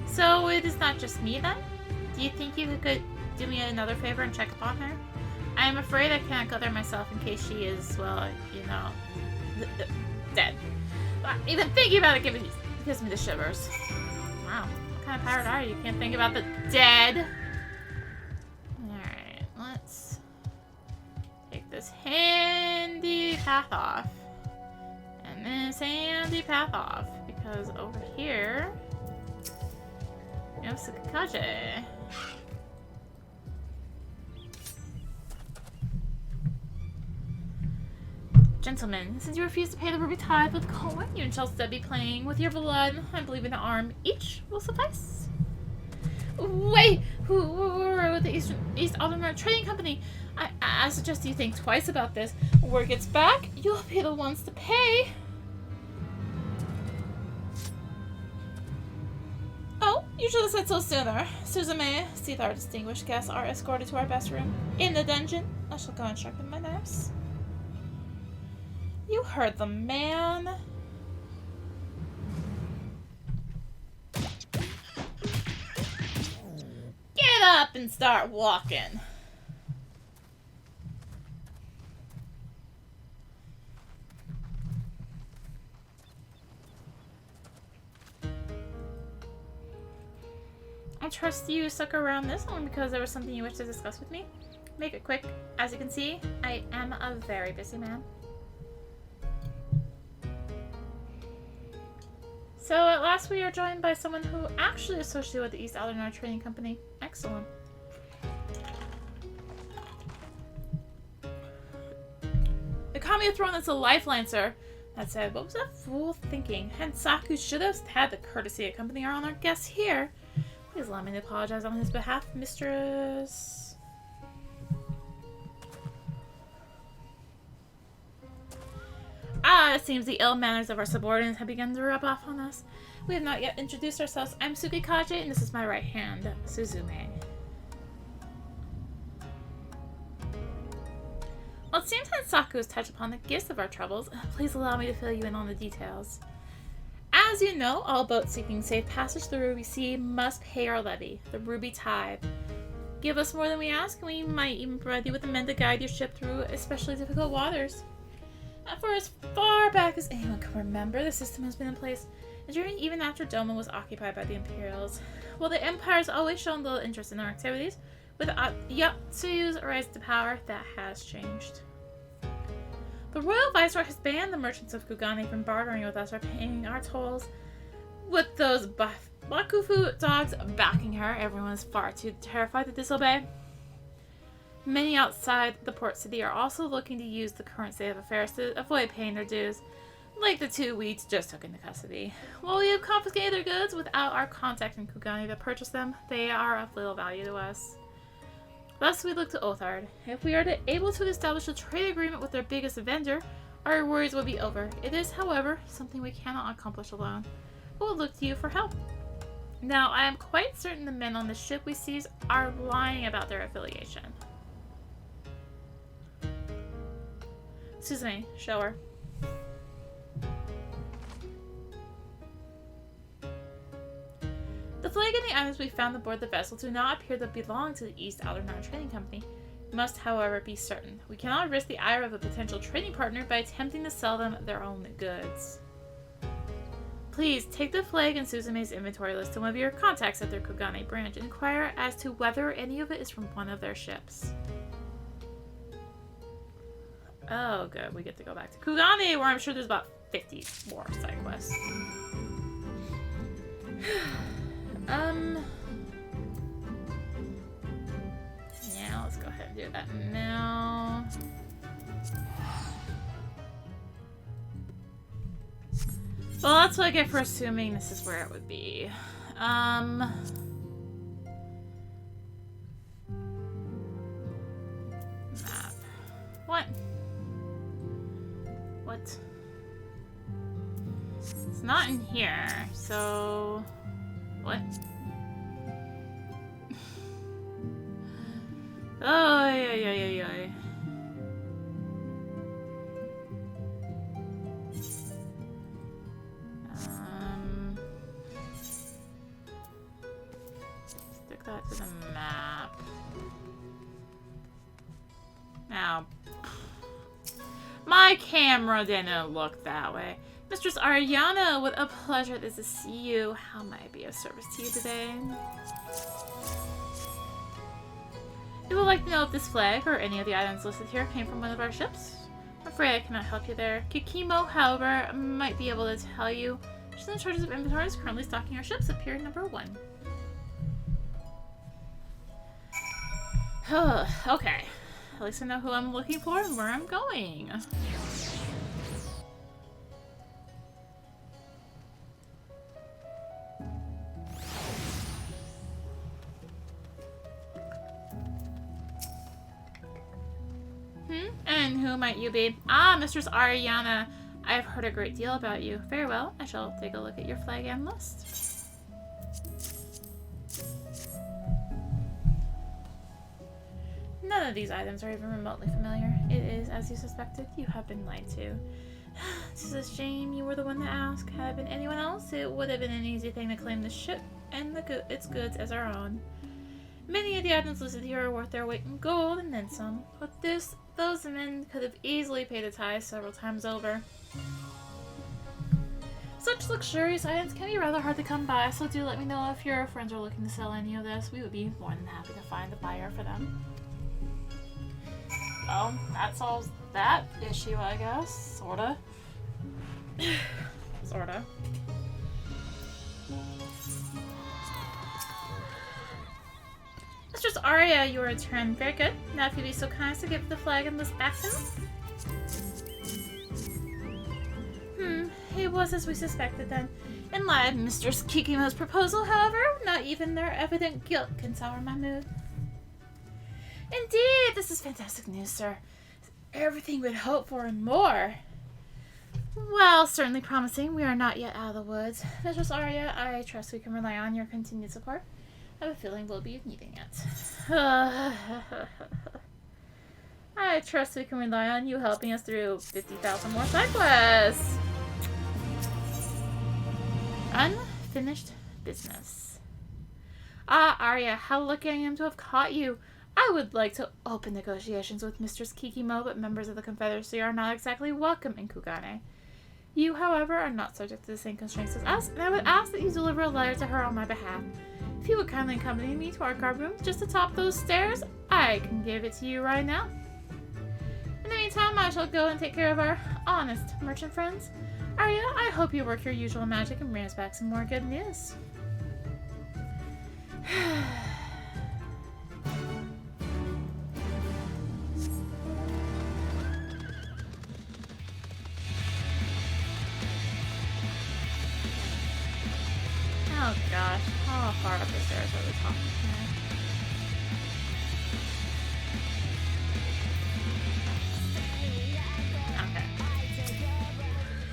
So it is not just me then? Do you think you could do me another favor and check upon her? I am afraid I can't go there myself in case she is, well, you know, dead. Even thinking about it gives me the shivers. Wow, what kind of pirate are you? You can't think about the dead. Alright, let's take this handy path off. And this handy path off. Because over here... Yosakaje. Gentlemen, since you refuse to pay the ruby tithe with coin, you shall instead be playing with your blood. I believe an arm each will suffice. Wait! Who are with the East Aldermere Trading Company? I suggest you think twice about this. When word gets back, you'll be the ones to pay. Oh, you should have said so sooner. Suzume, see that our distinguished guests are escorted to our best room in the dungeon. I shall go and sharpen my knives. You heard the man. Get up and start walking. I trust you stuck around this one because there was something you wished to discuss with me. Make it quick. As you can see, I am a very busy man. So at last we are joined by someone who actually associated with the East Aldermere Trading Company. Excellent. The Kamiya throne is a lifeline, sir. That said, what was that fool thinking? Hansaku should have had the courtesy to accompany our honored guests here. Please allow me to apologize on his behalf, mistress. It seems the ill manners of our subordinates have begun to rub off on us. We have not yet introduced ourselves. I'm Tsukikaze, and this is my right hand, Suzume. Well, it seems Hansaku has touched upon the gist of our troubles. Please allow me to fill you in on the details. As you know, all boats seeking safe passage through the Ruby Sea must pay our levy, the Ruby Tithe. Give us more than we ask, and we might even provide you with the men to guide your ship through especially difficult waters. For as far back as anyone can remember, the system has been in place, enduring even after Doma was occupied by the Imperials. While the Empire has always shown little interest in our activities, with Yatsuyu's rise to power, that has changed. The Royal Viceroy has banned the merchants of Kugane from bartering with us or paying our tolls. With those Bakufu dogs backing her, everyone is far too terrified to disobey. Many outside the port city are also looking to use the current state of affairs to avoid paying their dues, like the two we just took into custody. While we have confiscated their goods without our contacting Kugane to purchase them, they are of little value to us. Thus, we look to Othard. If we are able to establish a trade agreement with their biggest vendor, our worries will be over. It is, however, something we cannot accomplish alone. We will look to you for help. Now, I am quite certain the men on the ship we seize are lying about their affiliation. Suzume, show her. The flag and the items we found aboard the vessel do not appear to belong to the East Aldermere Trading Company. We must, however, be certain. We cannot risk the ire of a potential trading partner by attempting to sell them their own goods. Please take the flag and Suzume's inventory list to one of your contacts at their Kogane branch. Inquire as to whether any of it is from one of their ships. Oh, good. We get to go back to Kogane, where I'm sure there's about 50 more side quests. Yeah, let's go ahead and do that now. Well, that's what I get for assuming this is where it would be. Map. What? What? It's not in here, so... What? Oh, yeah. Stick that to the map. Now, my camera didn't look that way. Mistress Ariana, what a pleasure it is to see you. How may I be of service to you today? You would like to know if this flag or any of the items listed here came from one of our ships? I'm afraid I cannot help you there. Kikimo, however, might be able to tell you. She's in charge of inventory, is currently stocking our ships at Pier number 1. Okay. At least I know who I'm looking for and where I'm going. And who might you be? Ah, Mistress Ariana. I have heard a great deal about you. Very well, I shall take a look at your flag and list. None of these items are even remotely familiar. It is, as you suspected, you have been lied to. This is a shame you were the one to ask. Had it been anyone else, it would have been an easy thing to claim the ship and its goods as our own. Many of the items listed here are worth their weight in gold and then some. But those men could have easily paid the tithe several times over. Such luxurious items can be rather hard to come by, so do let me know if your friends are looking to sell any of this. We would be more than happy to find a buyer for them. Well, that solves that issue, I guess. Sorta. Sorta. Mistress Aria, you return. Very good. Now if you'd be so kind as to give the flag and list back to me. It was as we suspected then. In light of Mistress Kikimo's proposal, however, not even their evident guilt can sour my mood. Indeed, this is fantastic news, sir. Everything we'd hope for and more. Well, certainly promising. We are not yet out of the woods. Mistress Aria, I trust we can rely on your continued support. I have a feeling we'll be needing it. I trust we can rely on you helping us through 50,000 more side quests. Unfinished business. Ah, Arya, how lucky I am to have caught you. I would like to open negotiations with Mistress Kikimo, but members of the Confederacy are not exactly welcome in Kugane. You, however, are not subject to the same constraints as us, and I would ask that you deliver a letter to her on my behalf. If you would kindly accompany me to our guard room just atop those stairs, I can give it to you right now. In the meantime, I shall go and take care of our honest merchant friends. Arya, I hope you work your usual magic and bring us back some more good news. Oh gosh, how far up the stairs are we talking here? Okay.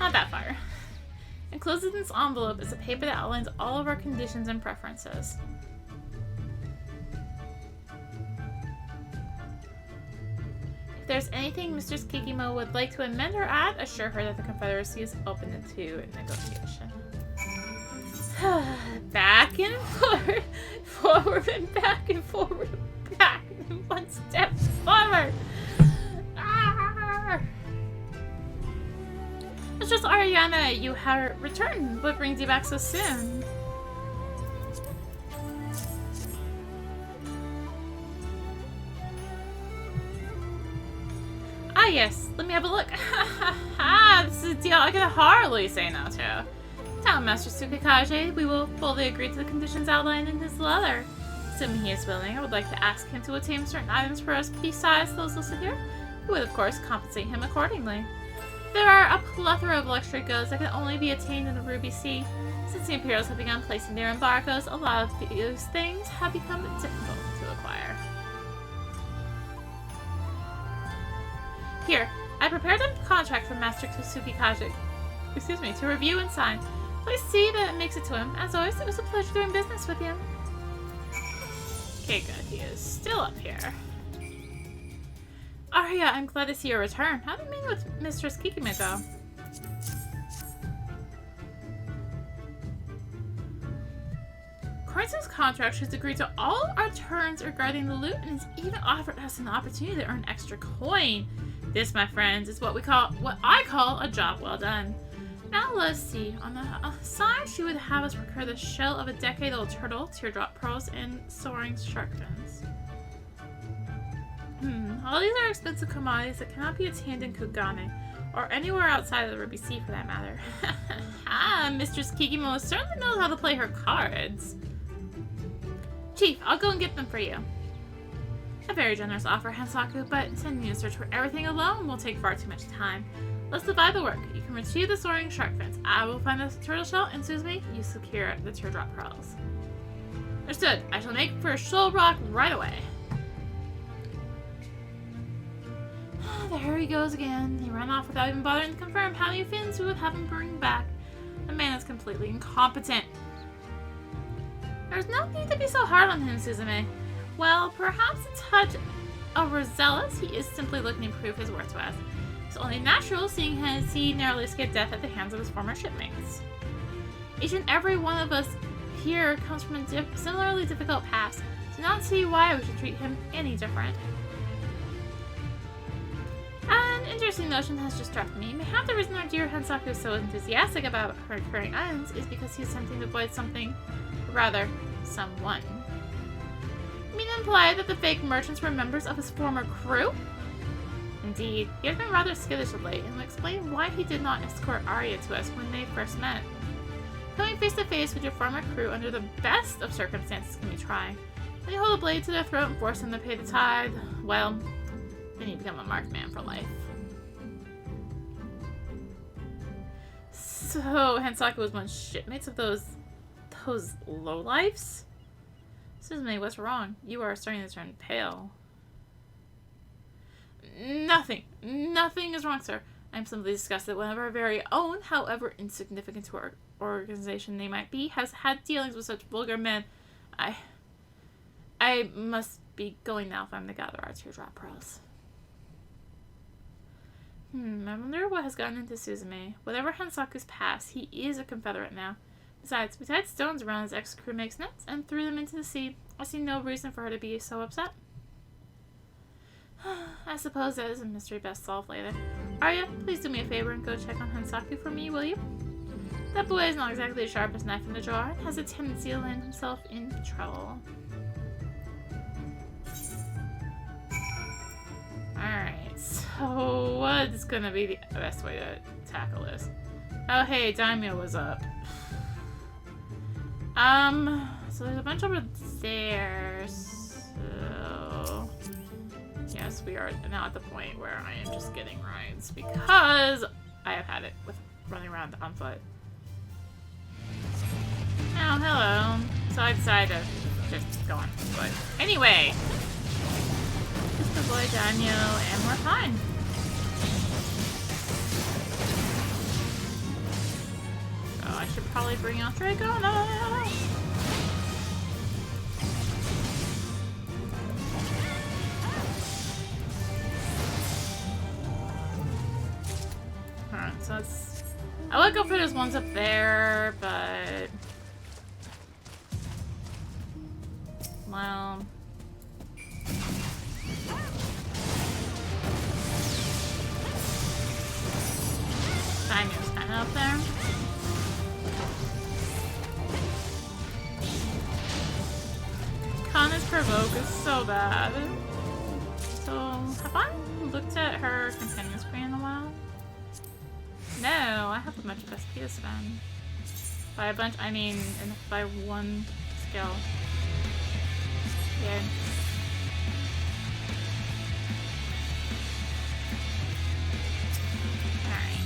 Not that far. Enclosed in this envelope is a paper that outlines all of our conditions and preferences. If there's anything Mistress Kikimo would like to amend or add, assure her that the Confederacy is open to negotiation. Back and forward, forward and back and forward, back and one step forward. Mistress Princess Ariana, you have returned. What brings you back so soon? Ah, yes. Let me have a look. This is a deal I can hardly say no to. Tell Master Tsukikage we will fully agree to the conditions outlined in his letter. Assuming he is willing, I would like to ask him to attain certain items for us besides those listed here. We would, of course, compensate him accordingly. There are a plethora of luxury goods that can only be attained in the Ruby Sea. Since the Imperials have begun placing their embargoes, a lot of those things have become difficult to acquire. Here, I prepared a contract for Master Tsukikage, to review and sign. Please see that it makes it to him. As always, it was a pleasure doing business with you. Okay, good. He is still up here. Arya, I'm glad to see your return. How did you meet with Mistress Kikime go? According to his contract, she's agreed to all our terms regarding the loot and has even offered us an opportunity to earn extra coin. This, my friends, is what I call a job well done. Now let's see. On the side, she would have us procure the shell of a decade-old turtle, teardrop pearls, and soaring shark fins. All these are expensive commodities that cannot be attained in Kugane, or anywhere outside of the Ruby Sea for that matter. Mistress Kikimo certainly knows how to play her cards. Chief, I'll go and get them for you. A very generous offer, Hansaku, but sending you to search for everything alone will take far too much time. Let's divide the work. You can retrieve the soaring shark fins. I will find the turtle shell, and Suzume, you secure the teardrop pearls. Understood. I shall make for Shoal Rock right away. There he goes again. He ran off without even bothering to confirm how many fins we would have him bring back. The man is completely incompetent. There's no need to be so hard on him, Suzume. Well, perhaps a touch overzealous. He is simply looking to prove his worth to us. It's only natural, seeing as he narrowly escaped death at the hands of his former shipmates. Each and every one of us here comes from a similarly difficult past. Do not see why we should treat him any different. An interesting notion has just struck me. Mayhap the reason our dear Hansaku is so enthusiastic about her recurring items is because he's attempting to avoid something, or rather, someone. You mean to imply that the fake merchants were members of his former crew? Indeed, he has been rather skittish of late, and will explain why he did not escort Arya to us when they first met. Coming face to face with your former crew under the best of circumstances can be trying. When you hold a blade to their throat and force them to pay the tithe, well, then you become a marked man for life. So, Hansaku was once shipmates of those lowlifes? Suzume, what's wrong? You are starting to turn pale. Nothing is wrong, sir. I'm simply disgusted when our very own, however insignificant to our organization they might be, has had dealings with such vulgar men. I must be going now if I'm to gather our teardrop pearls. I wonder what has gotten into Suzume. Whatever Hansaku's past, he is a Confederate now. Besides, we tied stones around his ex-crewmate's necks and threw them into the sea. I see no reason for her to be so upset. I suppose that is a mystery best solved later. Arya, please do me a favor and go check on Hansaku for me, will you? That boy is not exactly the sharpest knife in the drawer and has a tendency to land himself in trouble. Alright, so what is gonna be the best way to tackle this? Oh hey, Daimyo was up. So there's a bunch over there, so... Yes, we are now at the point where I am just getting rides because I have had it with running around on foot. Oh, hello. So I decided to just go on foot. Anyway, just avoid Danyo and we're fine. So I should probably bring out Draco. No. So it's... I would go for those ones up there, but... Well... Daimyo's kind mana up there. Kana's provoke is so bad. So, have I looked at her companion screen in a while? No, I have a bunch of SP to spend. By a bunch, I mean by one skill. Yeah. Alright.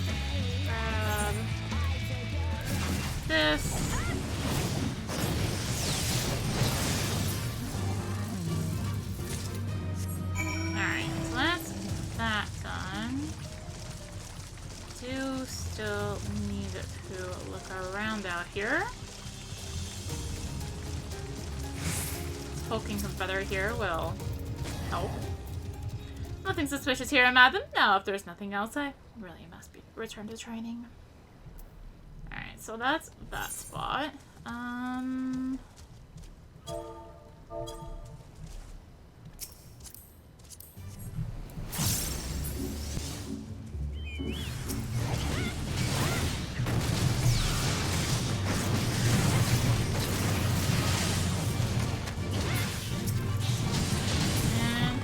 This. Alright, so let's get that done. Do still need to look around out here. Poking feather here will help. Nothing suspicious here, madam. No, if there's nothing else, I really must be return to training. Alright, so that's that spot.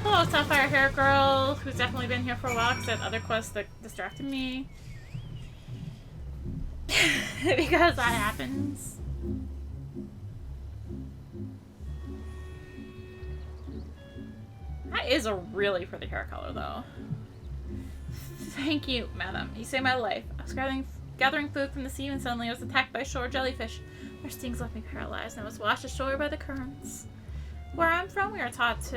Hello, Sapphire Hair Girl, who's definitely been here for a while because I had other quests that distracted me. Because that happens. That is a really pretty hair color, though. Thank you, madam. You saved my life. I was gathering food from the sea when suddenly I was attacked by shore jellyfish. Their stings left me paralyzed and I was washed ashore by the currents. Where I'm from, we are taught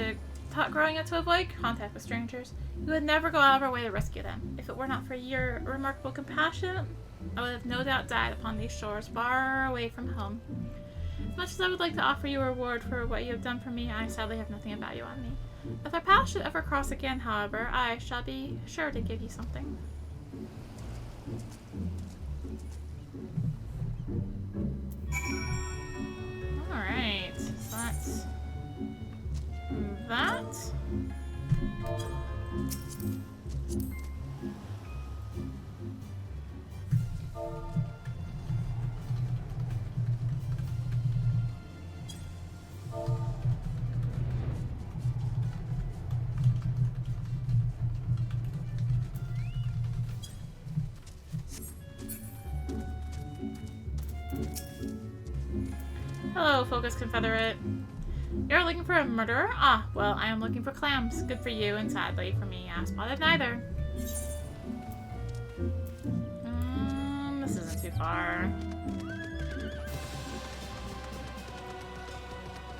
growing up to avoid contact with strangers. We would never go out of our way to rescue them. If it were not for your remarkable compassion, I would have no doubt died upon these shores, far away from home. As much as I would like to offer you a reward for what you have done for me, I sadly have nothing of value on me. If our paths should ever cross again, however, I shall be sure to give you something. Alright, so that's that. Hello, Focus Confederate. You're looking for a murderer? Ah, well, I am looking for clams. Good for you, and sadly for me, I spotted neither. This isn't too far.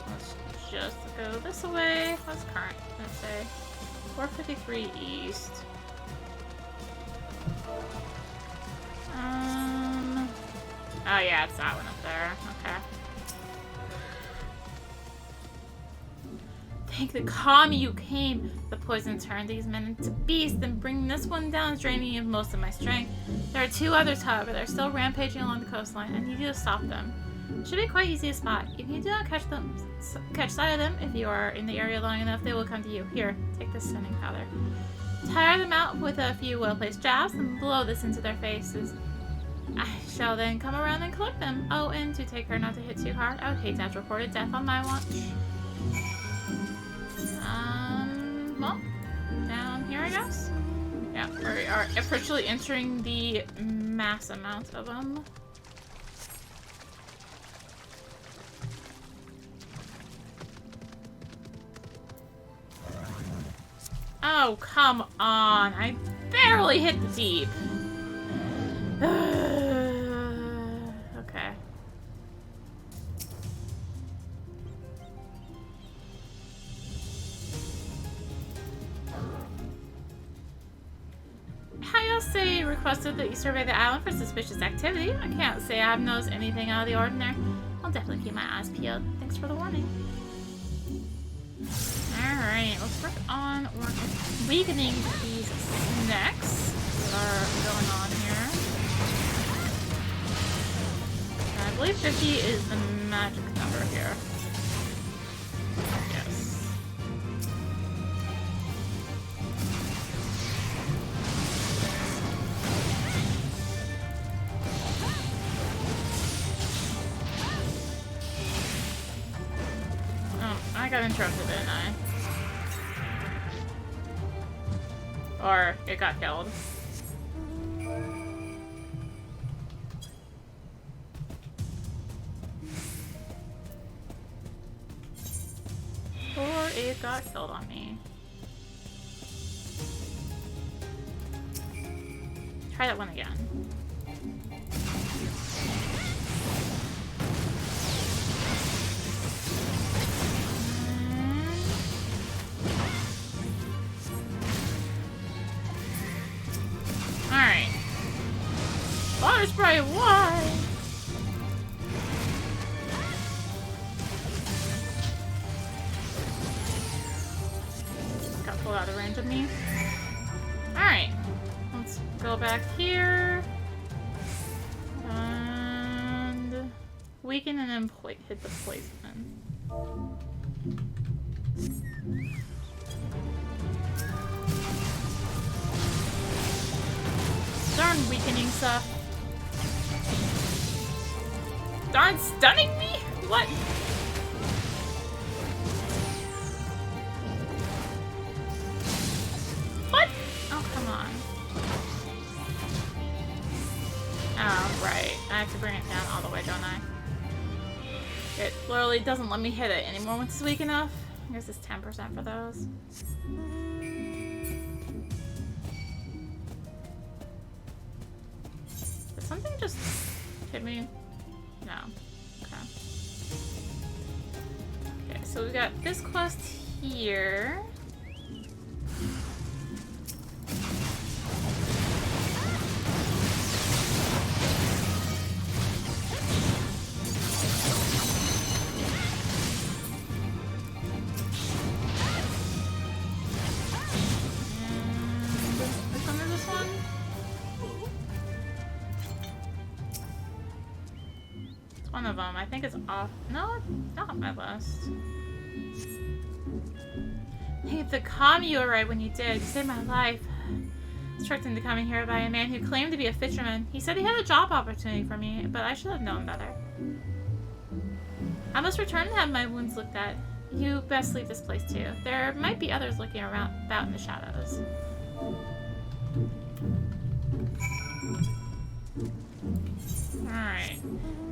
Let's just go this way. What's current? Let's say 453 east. Oh yeah, it's that one up there. Okay. Thank the kami you came. The poison turned these men into beasts, and bringing this one down is draining me of most of my strength. There are two others, however. They're still rampaging along the coastline. I need you to stop them. It should be quite easy to spot. If you do not catch sight of them, if you are in the area long enough, they will come to you. Here, take this stunning powder. Tire them out with a few well-placed jabs, and blow this into their faces. I shall then come around and collect them. Oh, and to take care not to hit too hard. I would hate to have reported death on my watch. Well, down here, I guess? Yeah, we are officially entering the mass amount of them. Oh, come on. I barely hit the deep. Okay. Hayase requested that you survey the island for suspicious activity. I can't say I've noticed anything out of the ordinary. I'll definitely keep my eyes peeled. Thanks for the warning. Alright, let's work on weakening these snacks that are going on here. I believe 50 is the magic number here. Yes. got interrupted, didn't I? Or it got killed. Or it got killed on me. Try that one again. Alright. Water spray, why? Got pulled out of range of me. Alright. Let's go back here. And weaken and then hit the poison. Darn weakening stuff. Darn stunning me? What? What? Oh, come on. Oh, right. I have to bring it down all the way, don't I? It literally doesn't let me hit it anymore once it's weak enough. I guess it's 10% for those. Did something just hit me? No. Okay. Okay, so we got this quest here. One of them. I think it's off. No, not on my list. Hey, the calm you arrived when you did. You saved my life. I was tricked into coming here by a man who claimed to be a fisherman. He said he had a job opportunity for me, but I should have known better. I must return and have my wounds looked at. You best leave this place too. There might be others looking around about in the shadows. Alright.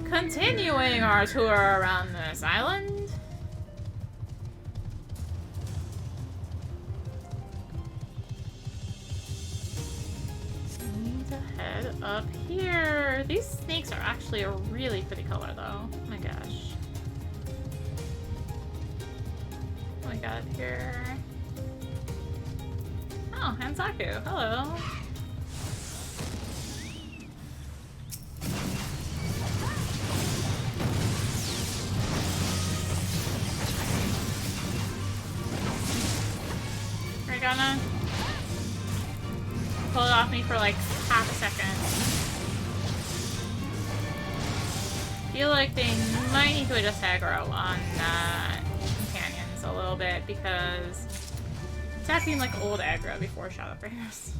Continuing our tour around this island. Need to head up here. These snakes are actually a really pretty color though. Oh my gosh. What we got here? Oh, Hansaku. Hello. Gonna pull it off me for like half a second. Feel like they might need to adjust aggro on companions a little bit because it's acting like old aggro before Shadowbringers.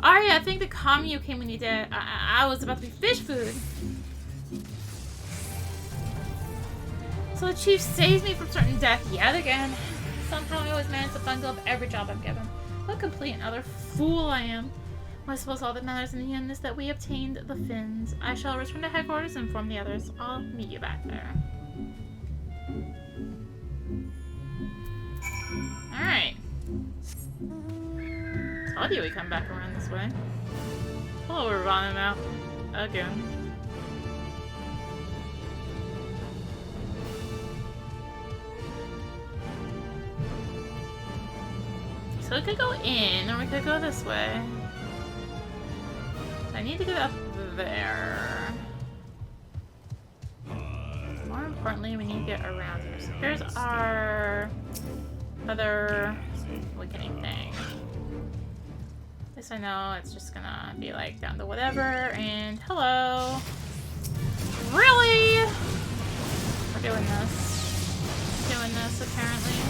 Oh yeah, I think the commune came when you did. I was about to be fish food. So the chief saves me from certain death yet again. Somehow I always manage to bungle up every job I'm given. What a complete and utter fool I am. Well, I suppose all that matters in the end is that we obtained the fins. I shall return to headquarters and inform the others. I'll meet you back there. Alright. Told you we come back around this way. Oh, we're running out. Again. So we could go in, or we could go this way. So I need to get up there. More importantly, we need to get around here. So here's our other weakening thing. At least I know it's just gonna be like down to whatever, and hello! Really? We're doing this. Doing this, apparently.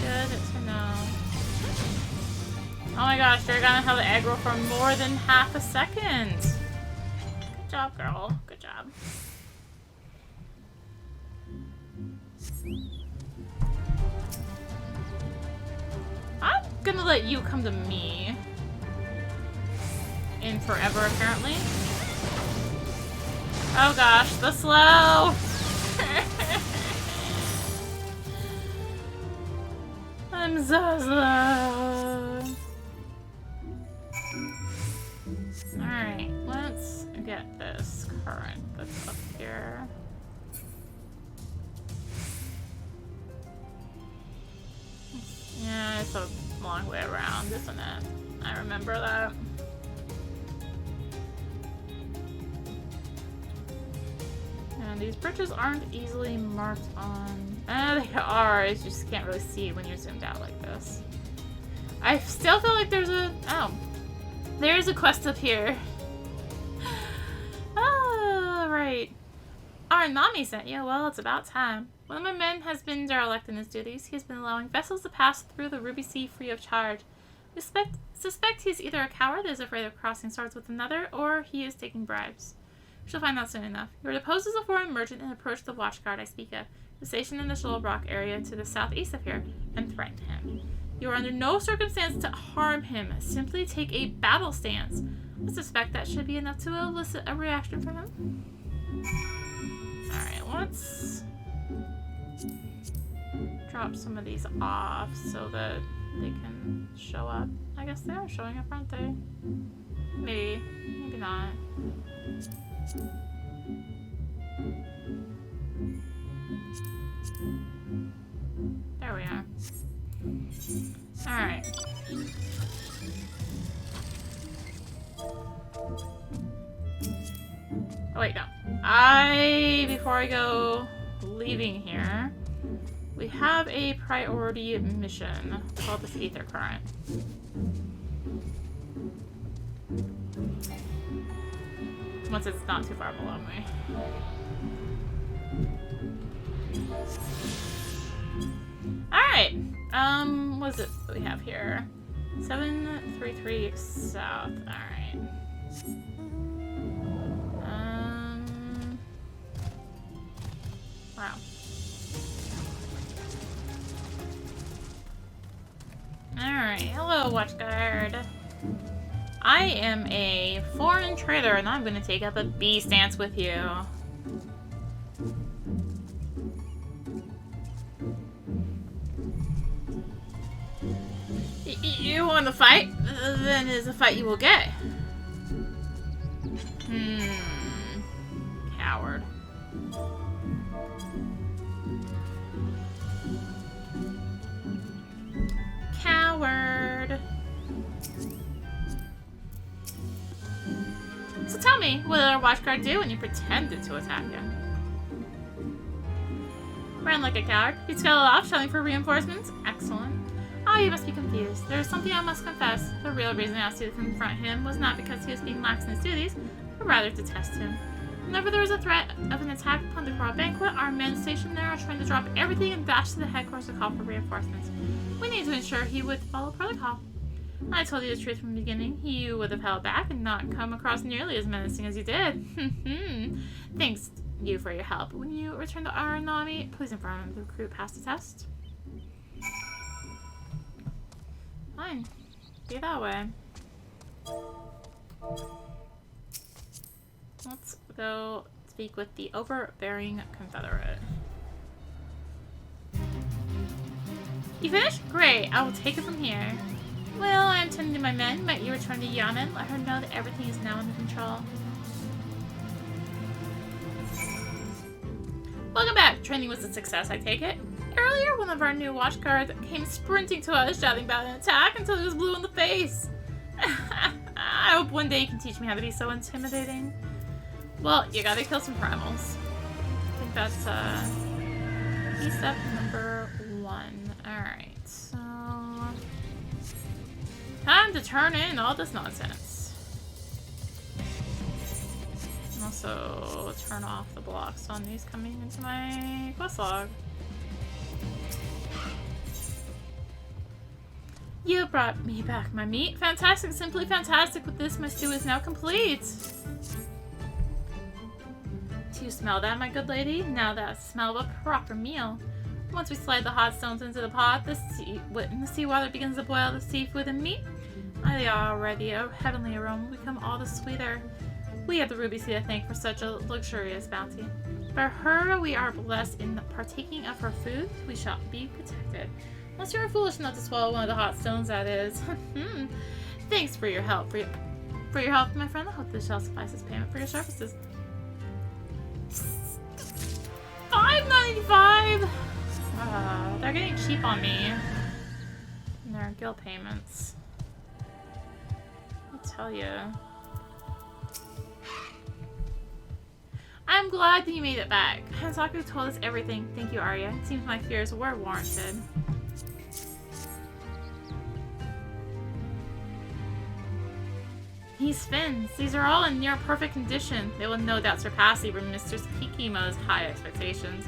Good to know. Oh my gosh, you're gonna have the aggro for more than half a second. Good job, girl. Good job. job. I'm gonna let you come to me. In forever, apparently. Oh gosh, the slow! I'm so slow. Alright, let's get this current that's up here. Yeah, it's a long way around, isn't it? I remember that. And these bridges aren't easily marked on... they are, you just can't really see when you're zoomed out like this. I still feel like there's a... Oh. There's a quest up here. Oh, right. Our Nami sent you. Well, it's about time. One of my men has been derelict in his duties. He has been allowing vessels to pass through the Ruby Sea free of charge. We suspect he's either a coward that is afraid of crossing swords with another, or he is taking bribes. We shall find out soon enough. You are deposed as a foreign merchant and approach the watchguard I speak of, who is stationed in the Shoal Rock area to the southeast of here, and threaten him. You are under no circumstance to harm him. Simply take a battle stance. I suspect that should be enough to elicit a reaction from him. Alright, let's drop some of these off so that they can show up. I guess they are showing up, aren't they? Maybe. Maybe not. There we are. Alright. Oh wait, no. Before I go leaving here, we have a priority mission called this Aether Current. Once it's not too far below me. Alright. What is it that we have here? 733 south. Alright. Wow. Alright, hello, Watchguard. I am a foreign trader, and I'm gonna take up a B stance with you. You want to fight? Then it is a fight you will get. Coward. Coward. So tell me, what did our watchguard do when you pretended to attack him? Ran like a coward. He scuttled off, shouting for reinforcements. Excellent. Oh, you must be confused. There is something I must confess. The real reason I asked you to confront him was not because he was being lax in his duties, but rather to test him. Whenever there was a threat of an attack upon the Coral Banquet, our men stationed there are trying to drop everything and dash to the headquarters to call for reinforcements. We need to ensure he would follow protocol. I told you the truth from the beginning. You would have held back and not come across nearly as menacing as you did. Thanks you for your help. When you return to our Nami, please inform him the crew passed the test. Fine. Be that way. Let's go speak with the overbearing Confederate. You finished? Great. I will take it from here. Well, I am tending to my men. Might you return to Yamen? Let her know that everything is now under control. Welcome back. Training was a success, I take it. Earlier, one of our new watchguards came sprinting to us, shouting about an attack until he was blue in the face. I hope one day you can teach me how to be so intimidating. Well, you gotta kill some primals. I think that's, key step number 1. Alright, so... time to turn in all this nonsense. And also turn off the blocks on these coming into my quest log. You brought me back my meat. Fantastic, simply fantastic. With this, my stew is now complete. you smell that, my good lady? Now that's the smell of a proper meal. Once we slide the hot stones into the pot, the seawater begins to boil the seafood and meat. They already a heavenly aroma become all the sweeter. We have the ruby sea to thank for such a luxurious bounty. By her, we are blessed in partaking of her food. We shall be protected. Unless you are foolish enough to swallow one of the hot stones, that is. Thanks for your help. For your help, my friend. I hope this shall suffice as payment for your services. $5.95. They're getting cheap on me. And their guild payments. I'll tell you. I'm glad that you made it back. Hansaku told us everything. Thank you, Arya. It seems my fears were warranted. These fins. These are all in near perfect condition. They will no doubt surpass even Mr. Kikimo's high expectations.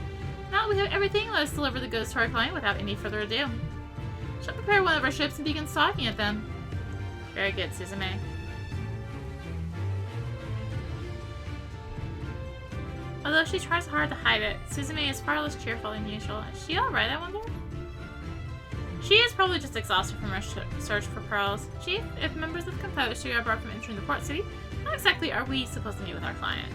Now we have everything. Let us deliver the goods to our client without any further ado. Shall prepare one of our ships and begin stocking at them. Very good, Suzume. Although she tries hard to hide it, Suzume is far less cheerful than usual. Is she alright, I wonder? She is probably just exhausted from her search for pearls. Chief, if members of the Confederacy are barred from entering the port city, how exactly are we supposed to meet with our client?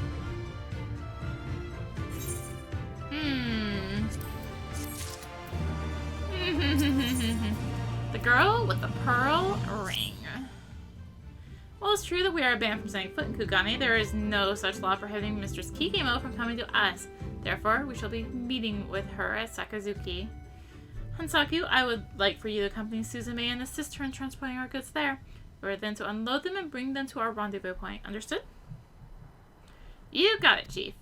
The girl with the pearl ring. Well, it's true that we are banned from setting foot in Kugane. There is no such law prohibiting Mistress Kikimo from coming to us. Therefore, we shall be meeting with her at Sakazuki. Hansaku, I would like for you to accompany Suzume and assist her in transporting our goods there. We are then to unload them and bring them to our rendezvous point. Understood? You got it, Chief.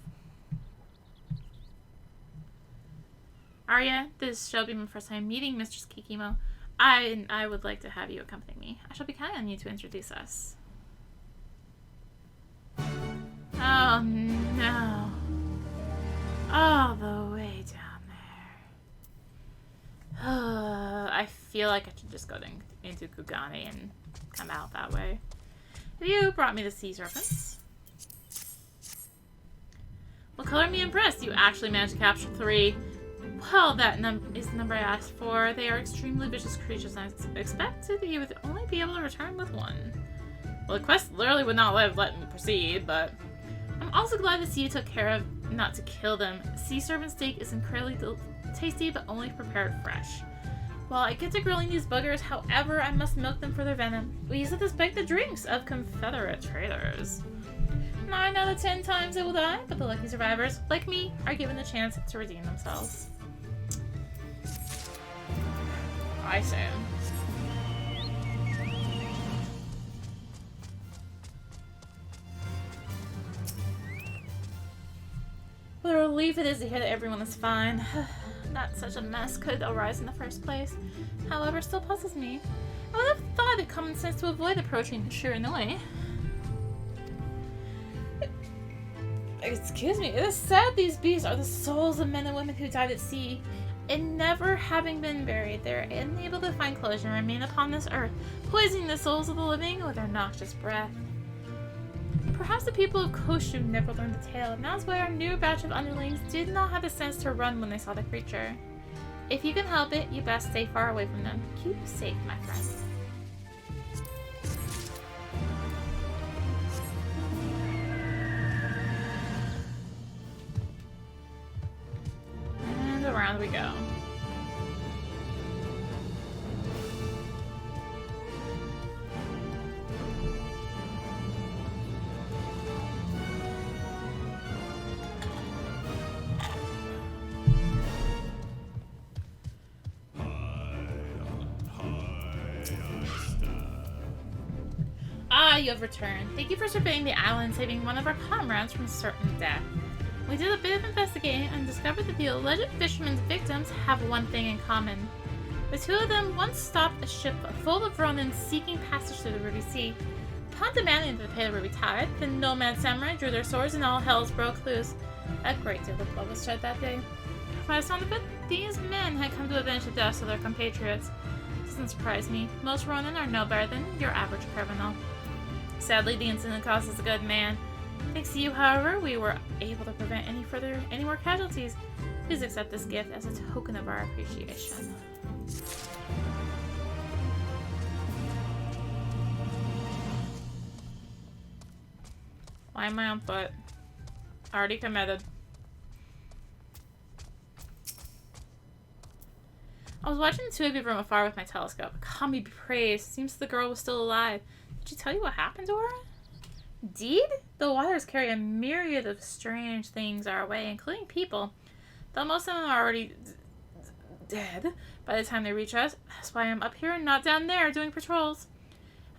Arya, this shall be my first time meeting Mistress Kikimo. I would like to have you accompany me. I shall be counting on you to introduce us. Oh no. All the way down there. I feel like I should just go into Kugane and come out that way. You brought me the sea serpents. Well, color me impressed. You actually managed to capture 3. Well, that is the number I asked for. They are extremely vicious creatures, and I expected you would only be able to return with 1. Well, the quest literally would not let me proceed, but I'm also glad to see you took care of not to kill them. Sea serpent steak is incredibly tasty, but only prepared fresh. Well, I get to grilling these buggers, however, I must milk them for their venom. We use it to spike the drinks of Confederate traders. 9 out of 10 times they will die, but the lucky survivors, like me, are given the chance to redeem themselves. I say. What a relief it is to hear that everyone is fine. That such a mess could arise in the first place. However, still puzzles me. I would have thought it common sense to avoid approaching Shiranui. Excuse me, it is said these beasts are the souls of men and women who died at sea. And never having been buried, they are unable to find closure and remain upon this earth, poisoning the souls of the living with their noxious breath. Perhaps the people of Koshu never learned the tale, and that's why our new batch of underlings did not have the sense to run when they saw the creature. If you can help it, you best stay far away from them. Keep safe, my friend. And around we go. Ah, you have returned. Thank you for surveying the island, saving one of our comrades from certain death. We did a bit of investigating and discovered that the alleged fishermen's victims have one thing in common. The 2 of them once stopped a ship full of Ronin seeking passage through the Ruby Sea. Upon demanding that they pay the Ruby Tithe, the nomad samurai drew their swords and all hells broke loose. A great deal of blood was shed that day. By the sound of it, these men had come to avenge the deaths of their compatriots. It doesn't surprise me. Most Ronin are no better than your average criminal. Sadly, the incident cost us a good man. Thanks to you, however, we were able to prevent any more casualties. Please accept this gift as a token of our appreciation. Why am I on foot? Already committed. I was watching the two of you from afar with my telescope. God be praised. Seems the girl was still alive. Did she tell you what happened to her? Indeed? The waters carry a myriad of strange things our way, including people. Though most of them are already dead by the time they reach us. That's why I'm up here and not down there doing patrols.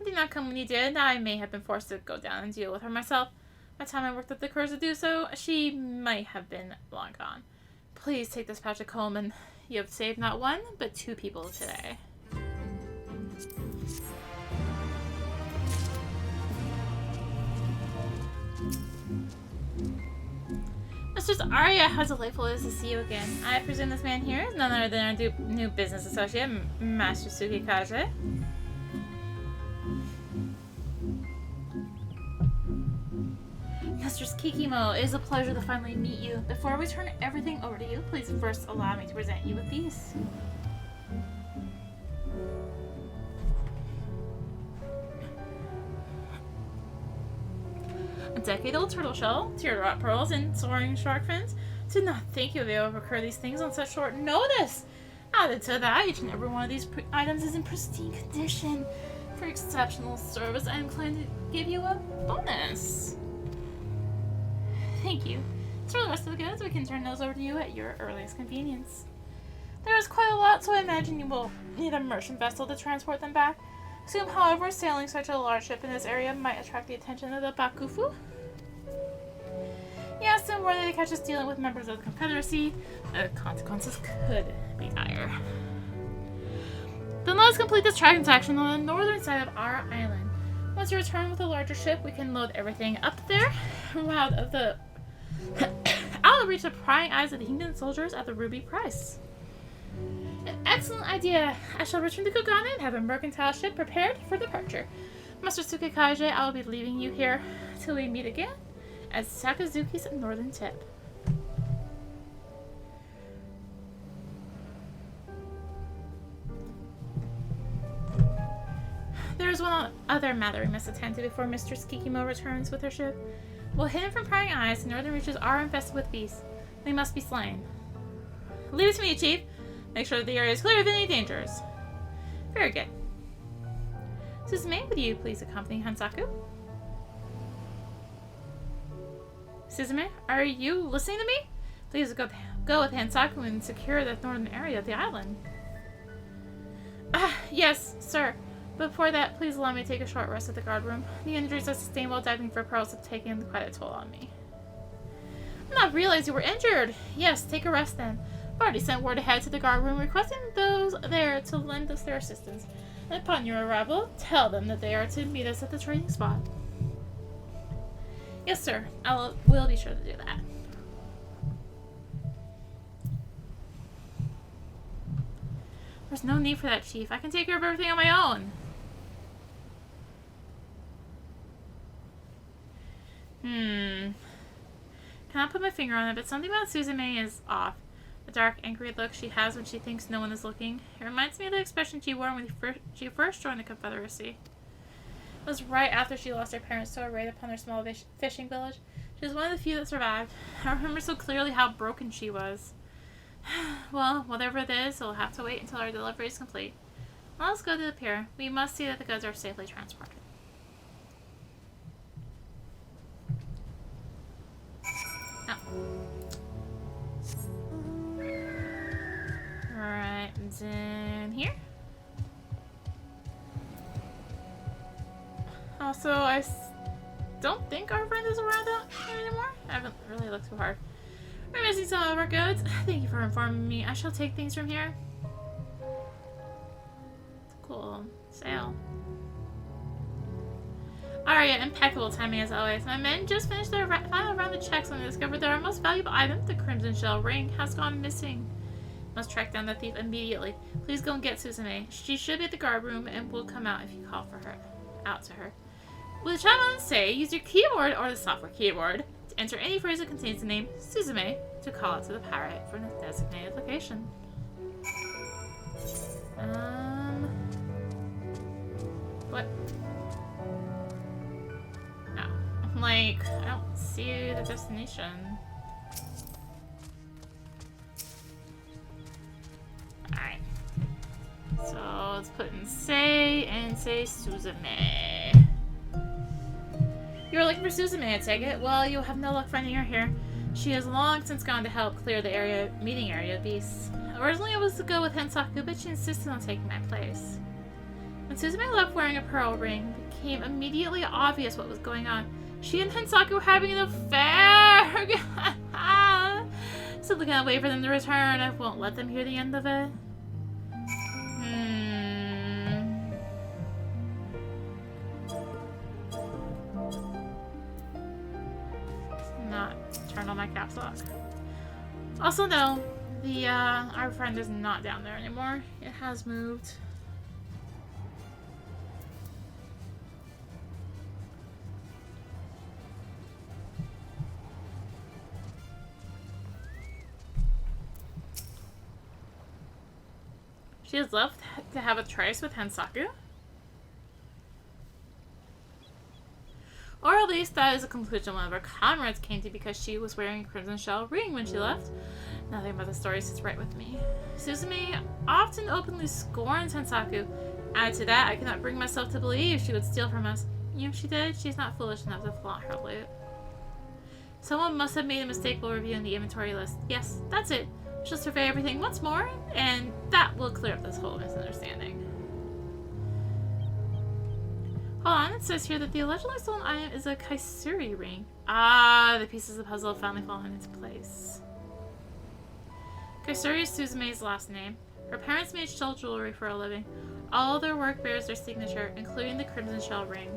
I did not come when you did. I may have been forced to go down and deal with her myself. By the time I worked up the courage to do so, she might have been long gone. Please take this pouch of Coleman. You have saved not one, but two people today. Mistress Arya, how delightful it is to see you again. I presume this man here is none other than our new business associate, Master Tsukikaze. Mistress Kikimo, it is a pleasure to finally meet you. Before we turn everything over to you, please first allow me to present you with these. A decade-old turtle shell, teardrop pearls, and soaring shark fins. Did not think you would be able to procure these things on such short notice. Added to that, each and every one of these items is in pristine condition. For exceptional service, I am inclined to give you a bonus. Thank you. As for the rest of the goods, we can turn those over to you at your earliest convenience. There is quite a lot, so I imagine you will need a merchant vessel to transport them back. Assume, however, sailing such a large ship in this area might attract the attention of the Bakufu. Yes, and were they to catch us dealing with members of the Confederacy, the consequences could be dire. Then let us complete this transaction on the northern side of our island. Once you return with a larger ship, we can load everything up there, out of the out of reach of prying eyes of the Kingdom soldiers at the ruby price. An excellent idea. I shall return to Kogane and have a mercantile ship prepared for departure. Master Tsukikaze, I will be leaving you here till we meet again at Sakazuki's northern tip. There is one other matter we must attend to before Mistress Kikimo returns with her ship. While hidden from prying eyes, the northern reaches are infested with beasts. They must be slain. Leave it to me, Chief. Make sure that the area is clear of any dangers. Very good. Suzume, would you please accompany Hansaku? Suzume, are you listening to me? Please go with Hansaku and secure the northern area of the island. Yes, sir. Before that, please allow me to take a short rest at the guard room. The injuries I sustained while diving for pearls have taken quite a toll on me. I did not realize you were injured. Yes, take a rest then. I've already sent word ahead to the guard room requesting those there to lend us their assistance. And upon your arrival, tell them that they are to meet us at the training spot. Yes, sir. I will be sure to do that. There's no need for that, Chief. I can take care of everything on my own. Cannot put my finger on it, but something about Suzume is off. The dark, angry look she has when she thinks no one is looking. It reminds me of the expression she wore when she first joined the Confederacy. It was right after she lost her parents to a raid upon their small fishing village. She was one of the few that survived. I remember so clearly how broken she was. Well, whatever it is, we'll have to wait until our delivery is complete. Let us go to the pier. We must see that the goods are safely transported. Alright, then here. Also, I don't think our friend is around out here anymore. I haven't really looked too hard. We're missing some of our goods. Thank you for informing me. I shall take things from here. Cool. Sail. Arya, impeccable timing as always. My men just finished their final round of checks when they discovered that our most valuable item, the Crimson Shell ring, has gone missing. Must track down the thief immediately. Please go and get Suzume. She should be at the guard room and will come out if you call for her. Out to her. With the chat on say, use your keyboard or the software keyboard to enter any phrase that contains the name Suzume to call out to the pirate for a designated location. What? No. I'm like, I don't see the destination. Alright. So let's put in say and say Suzume. You're looking for Suzume, I take it? Well, you'll have no luck finding her here. She has long since gone to help clear the meeting area of beasts. Originally I was to go with Hansaku, but she insisted on taking my place. When Suzume left wearing a pearl ring, it became immediately obvious what was going on. She and Hansaku were having an affair! Simply can't wait for them to return. I won't let them hear the end of it. Not turn on my caps lock. Also, no, our friend is not down there anymore. It has moved. She has left to have a tryst with Hansaku? Or at least that is a conclusion one of her comrades came to because she was wearing a crimson shell ring when she left. Nothing about the story sits right with me. Suzume often openly scorns Hansaku. Added to that, I cannot bring myself to believe she would steal from us. Even if she did, she's not foolish enough to flaunt her loot. Someone must have made a mistake while reviewing the inventory list. Yes, that's it. She'll survey everything once more, and that will clear up this whole misunderstanding. Hold on, it says here that the allegedly stolen item is a Kaisuri ring. Ah, the pieces of the puzzle have finally fallen into place. Kaisuri is Suzume's last name. Her parents made shell jewelry for a living. All their work bears their signature, including the crimson shell ring.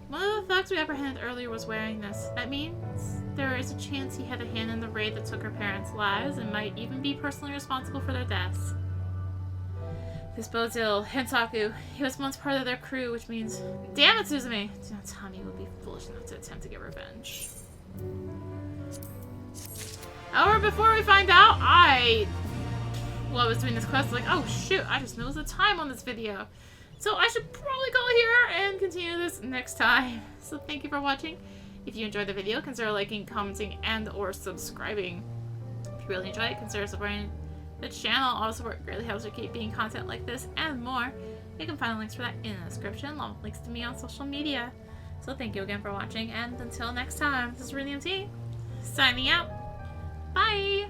One of the thugs we apprehended earlier was wearing this. That means there is a chance he had a hand in the raid that took her parents' lives and might even be personally responsible for their deaths. This bodes ill. Hansaku, he was once part of their crew, which means... Damn it, Suzume! Do not tell me you would be foolish enough to attempt to get revenge. However, before we find out, I was doing this quest, like, oh shoot, I just noticed the time on this video. So I should probably go here and continue this next time. So thank you for watching. If you enjoyed the video, consider liking, commenting, and or subscribing. If you really enjoyed it, consider supporting the channel. All support greatly helps to keep being content like this and more. You can find the links for that in the description, along with links to me on social media. So thank you again for watching, and until next time, this is rinimt, signing out. Bye!